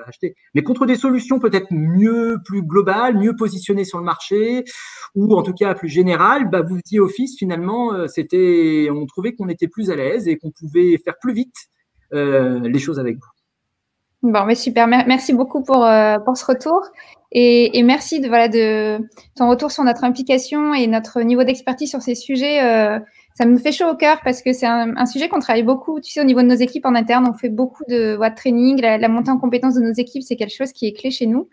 Speaker 2: acheté. Mais contre des solutions peut-être plus globales, mieux positionnées sur le marché, ou en tout cas plus générales, vous disiez Office, finalement, on trouvait qu'on était plus à l'aise et qu'on pouvait faire plus vite les choses avec vous.
Speaker 1: Bon, mais super. Merci beaucoup pour ce retour. Et merci de ton retour sur notre implication et notre niveau d'expertise sur ces sujets. Ça me fait chaud au cœur parce que c'est un sujet qu'on travaille beaucoup. Tu sais, au niveau de nos équipes en interne, on fait beaucoup de training. La montée en compétences de nos équipes, c'est quelque chose qui est clé chez nous.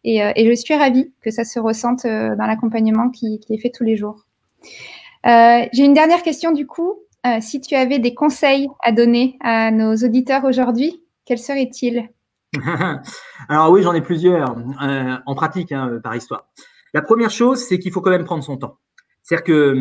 Speaker 1: Et je suis ravie que ça se ressente dans l'accompagnement qui est fait tous les jours. J'ai une dernière question du coup. Si tu avais des conseils à donner à nos auditeurs aujourd'hui, quels seraient-ils?
Speaker 2: Alors oui, j'en ai plusieurs en pratique par histoire. La première chose, c'est qu'il faut quand même prendre son temps. C'est-à-dire que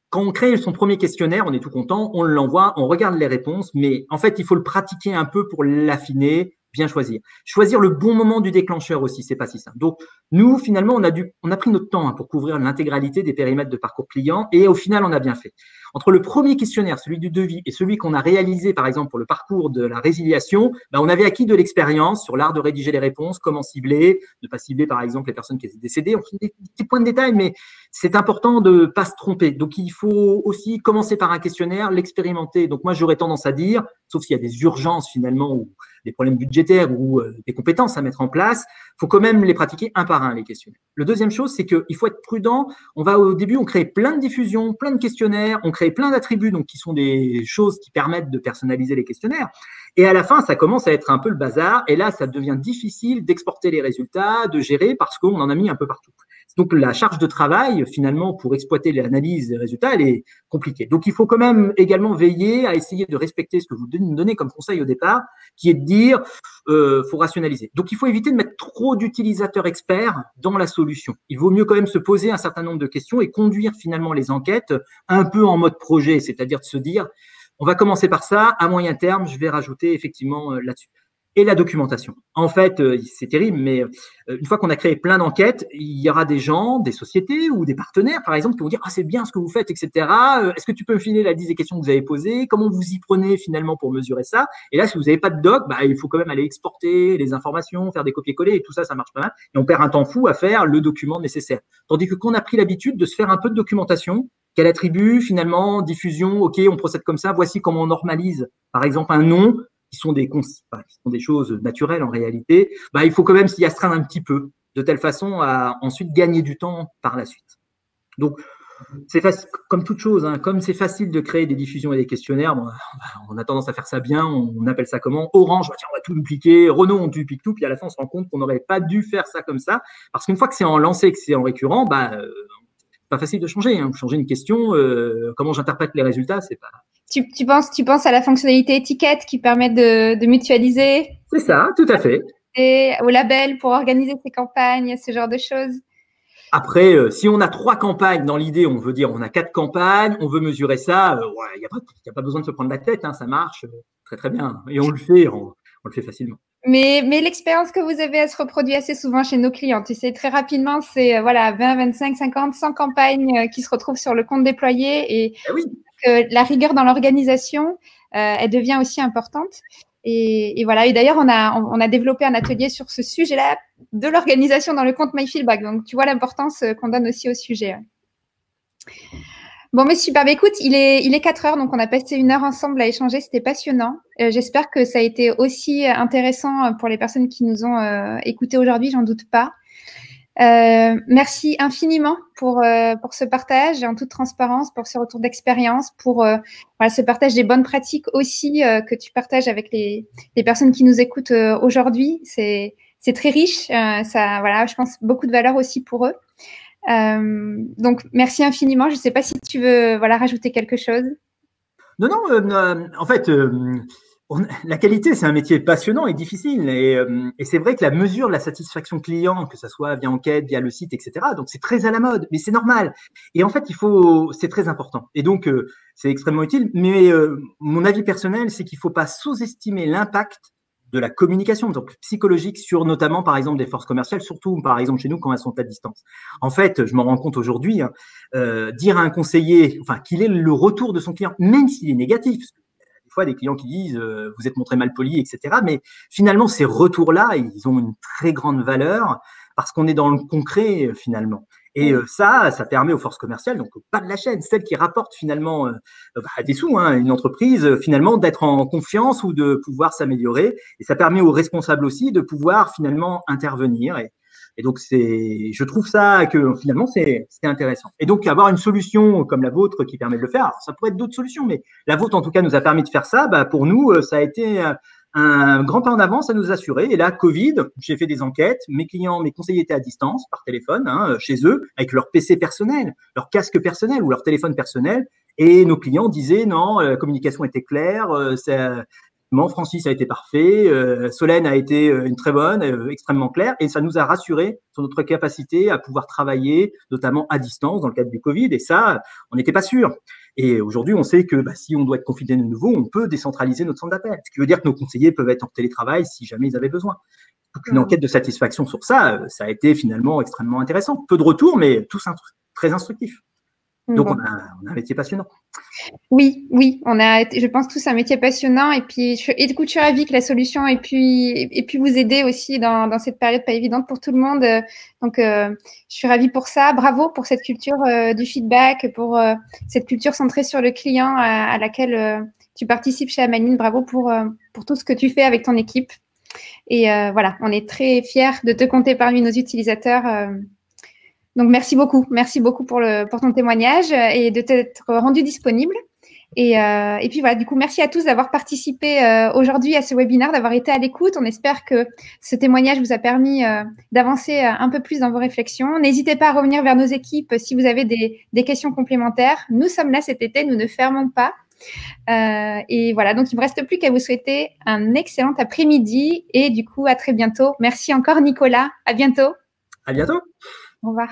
Speaker 2: quand on crée son premier questionnaire, on est tout content, on l'envoie, on regarde les réponses, mais en fait, il faut le pratiquer un peu pour l'affiner, bien choisir. Choisir le bon moment du déclencheur aussi, c'est pas si simple. Donc, nous, finalement, on a pris notre temps pour couvrir l'intégralité des périmètres de parcours client et au final, on a bien fait. Entre le premier questionnaire, celui du devis, et celui qu'on a réalisé, par exemple, pour le parcours de la résiliation, on avait acquis de l'expérience sur l'art de rédiger les réponses, comment cibler, ne pas cibler, par exemple, les personnes qui étaient décédées. On fait des petits points de détail, mais c'est important de ne pas se tromper. Donc, il faut aussi commencer par un questionnaire, l'expérimenter. Donc, moi, j'aurais tendance à dire, sauf s'il y a des urgences, finalement, ou des problèmes budgétaires ou des compétences à mettre en place, il faut quand même les pratiquer un par un, les questionnaires. Le deuxième chose, c'est qu'il faut être prudent. Au début, on crée plein de diffusions, plein de questionnaires, on crée plein d'attributs, donc qui sont des choses qui permettent de personnaliser les questionnaires. Et à la fin, ça commence à être un peu le bazar. Et là, ça devient difficile d'exporter les résultats, de gérer parce qu'on en a mis un peu partout. Donc, la charge de travail, finalement, pour exploiter l'analyse des résultats, elle est compliquée. Donc, il faut quand même également veiller à essayer de respecter ce que vous nous donnez comme conseil au départ, qui est de dire, faut rationaliser. Donc, il faut éviter de mettre trop d'utilisateurs experts dans la solution. Il vaut mieux quand même se poser un certain nombre de questions et conduire finalement les enquêtes un peu en mode projet, c'est-à-dire de se dire, on va commencer par ça, à moyen terme, je vais rajouter effectivement là-dessus. Et la documentation. En fait, c'est terrible, mais une fois qu'on a créé plein d'enquêtes, il y aura des gens, des sociétés ou des partenaires, par exemple, qui vont dire « Ah, c'est bien ce que vous faites, etc. Est-ce que tu peux me filer la liste des questions que vous avez posées? Comment vous y prenez finalement pour mesurer ça ?» Et là, si vous n'avez pas de doc, bah, il faut quand même aller exporter les informations, faire des copier-coller, et tout ça, ça marche pas mal. Et on perd un temps fou à faire le document nécessaire. Tandis que quand on a pris l'habitude de se faire un peu de documentation, quel attribut, finalement, diffusion, ok, on procède comme ça, voici comment on normalise, par exemple, un nom, qui sont des choses naturelles en réalité, bah, il faut quand même s'y astreindre un petit peu, de telle façon à ensuite gagner du temps par la suite. Donc, c'est facile, comme toute chose, hein, comme c'est facile de créer des diffusions et des questionnaires, bon, on a tendance à faire ça bien, on appelle ça comment? Orange, bah, tiens, on va tout dupliquer, Renault, on duplique tout, puis à la fin, on se rend compte qu'on n'aurait pas dû faire ça comme ça, parce qu'une fois que c'est en lancé, que c'est en récurrent, bah, pas facile de changer. Hein. Changer une question, comment j'interprète les résultats, c'est pas.
Speaker 1: Tu penses à la fonctionnalité étiquette qui permet de mutualiser?
Speaker 2: C'est ça, tout à fait.
Speaker 1: Et au label pour organiser ses campagnes, ce genre de choses.
Speaker 2: Après, si on a 3 campagnes dans l'idée, on veut dire on a 4 campagnes, on veut mesurer ça, il n'y a pas besoin de se prendre la tête, hein, ça marche très très bien. Et on le fait facilement.
Speaker 1: Mais l'expérience que vous avez, elle se reproduit assez souvent chez nos clients. Tu sais, très rapidement, c'est 20, 25, 50, 100 campagnes qui se retrouvent sur le compte déployé. Et
Speaker 2: oui.
Speaker 1: La rigueur dans l'organisation, elle devient aussi importante. Et voilà. Et d'ailleurs, on a développé un atelier sur ce sujet-là de l'organisation dans le compte MyFeedback. Donc, tu vois l'importance qu'on donne aussi au sujet. Bon, mais super. Bah, écoute, il est 4 heures, donc on a passé 1 heure ensemble à échanger. C'était passionnant. J'espère que ça a été aussi intéressant pour les personnes qui nous ont écoutés aujourd'hui, j'en doute pas. Merci infiniment pour ce partage en toute transparence, pour ce retour d'expérience, pour ce partage des bonnes pratiques aussi que tu partages avec les personnes qui nous écoutent aujourd'hui. C'est très riche. Je pense beaucoup de valeur aussi pour eux. Donc, merci infiniment. Je ne sais pas si tu veux rajouter quelque chose.
Speaker 2: Non, en fait, la qualité, c'est un métier passionnant et difficile. Et c'est vrai que la mesure de la satisfaction client, que ce soit via enquête, via le site, etc., donc c'est très à la mode, mais c'est normal. Et en fait, c'est très important. Et donc, c'est extrêmement utile. Mais mon avis personnel, c'est qu'il ne faut pas sous-estimer l'impact de la communication, donc psychologique, sur notamment, par exemple, des forces commerciales, surtout, par exemple, chez nous, quand elles sont à distance. En fait, je m'en rends compte aujourd'hui, hein, dire à un conseiller, qu'il ait le retour de son client, même s'il est négatif, parce que des fois, des clients qui disent, vous êtes montré mal poli, etc. Mais finalement, ces retours-là, ils ont une très grande valeur parce qu'on est dans le concret, finalement. Et ça permet aux forces commerciales, donc pas de la chaîne, celles qui rapportent finalement des sous, hein, une entreprise, finalement, d'être en confiance ou de pouvoir s'améliorer. Et ça permet aux responsables aussi de pouvoir finalement intervenir. Et donc, je trouve ça que finalement, c'est intéressant. Et donc, avoir une solution comme la vôtre qui permet de le faire, alors, ça pourrait être d'autres solutions, mais la vôtre, en tout cas, nous a permis de faire ça. Pour nous, ça a été un grand pas en avant, ça nous a assuré. Et là, Covid, j'ai fait des enquêtes. Mes conseillers étaient à distance, par téléphone, hein, chez eux, avec leur PC personnel, leur casque personnel ou leur téléphone personnel. Et nos clients disaient, non, la communication était claire, Francis a été parfait, Solène a été une très bonne, extrêmement claire, et ça nous a rassurés sur notre capacité à pouvoir travailler, notamment à distance, dans le cadre du Covid, et ça, on n'était pas sûr. Et aujourd'hui, on sait que si on doit être confiné de nouveau, on peut décentraliser notre centre d'appel, ce qui veut dire que nos conseillers peuvent être en télétravail si jamais ils avaient besoin. Donc, une enquête de satisfaction sur ça, ça a été finalement extrêmement intéressant. Peu de retours, mais tous très instructifs. Donc, on a un métier passionnant.
Speaker 1: Oui, on a, je pense, tous un métier passionnant. Et puis, je suis ravie que la solution ait pu vous aider aussi dans cette période pas évidente pour tout le monde. Donc, je suis ravie pour ça. Bravo pour cette culture du feedback, pour cette culture centrée sur le client à laquelle tu participes chez Amaline. Bravo pour tout ce que tu fais avec ton équipe. Et on est très fiers de te compter parmi nos utilisateurs. Donc, merci beaucoup pour ton témoignage et de t'être rendu disponible. Et puis voilà, du coup, merci à tous d'avoir participé aujourd'hui à ce webinaire, d'avoir été à l'écoute. On espère que ce témoignage vous a permis d'avancer un peu plus dans vos réflexions. N'hésitez pas à revenir vers nos équipes si vous avez des questions complémentaires. Nous sommes là cet été, nous ne fermons pas. Et voilà, donc il ne me reste plus qu'à vous souhaiter un excellent après-midi et du coup, à très bientôt. Merci encore, Nicolas. À bientôt.
Speaker 2: À bientôt.
Speaker 1: Au revoir.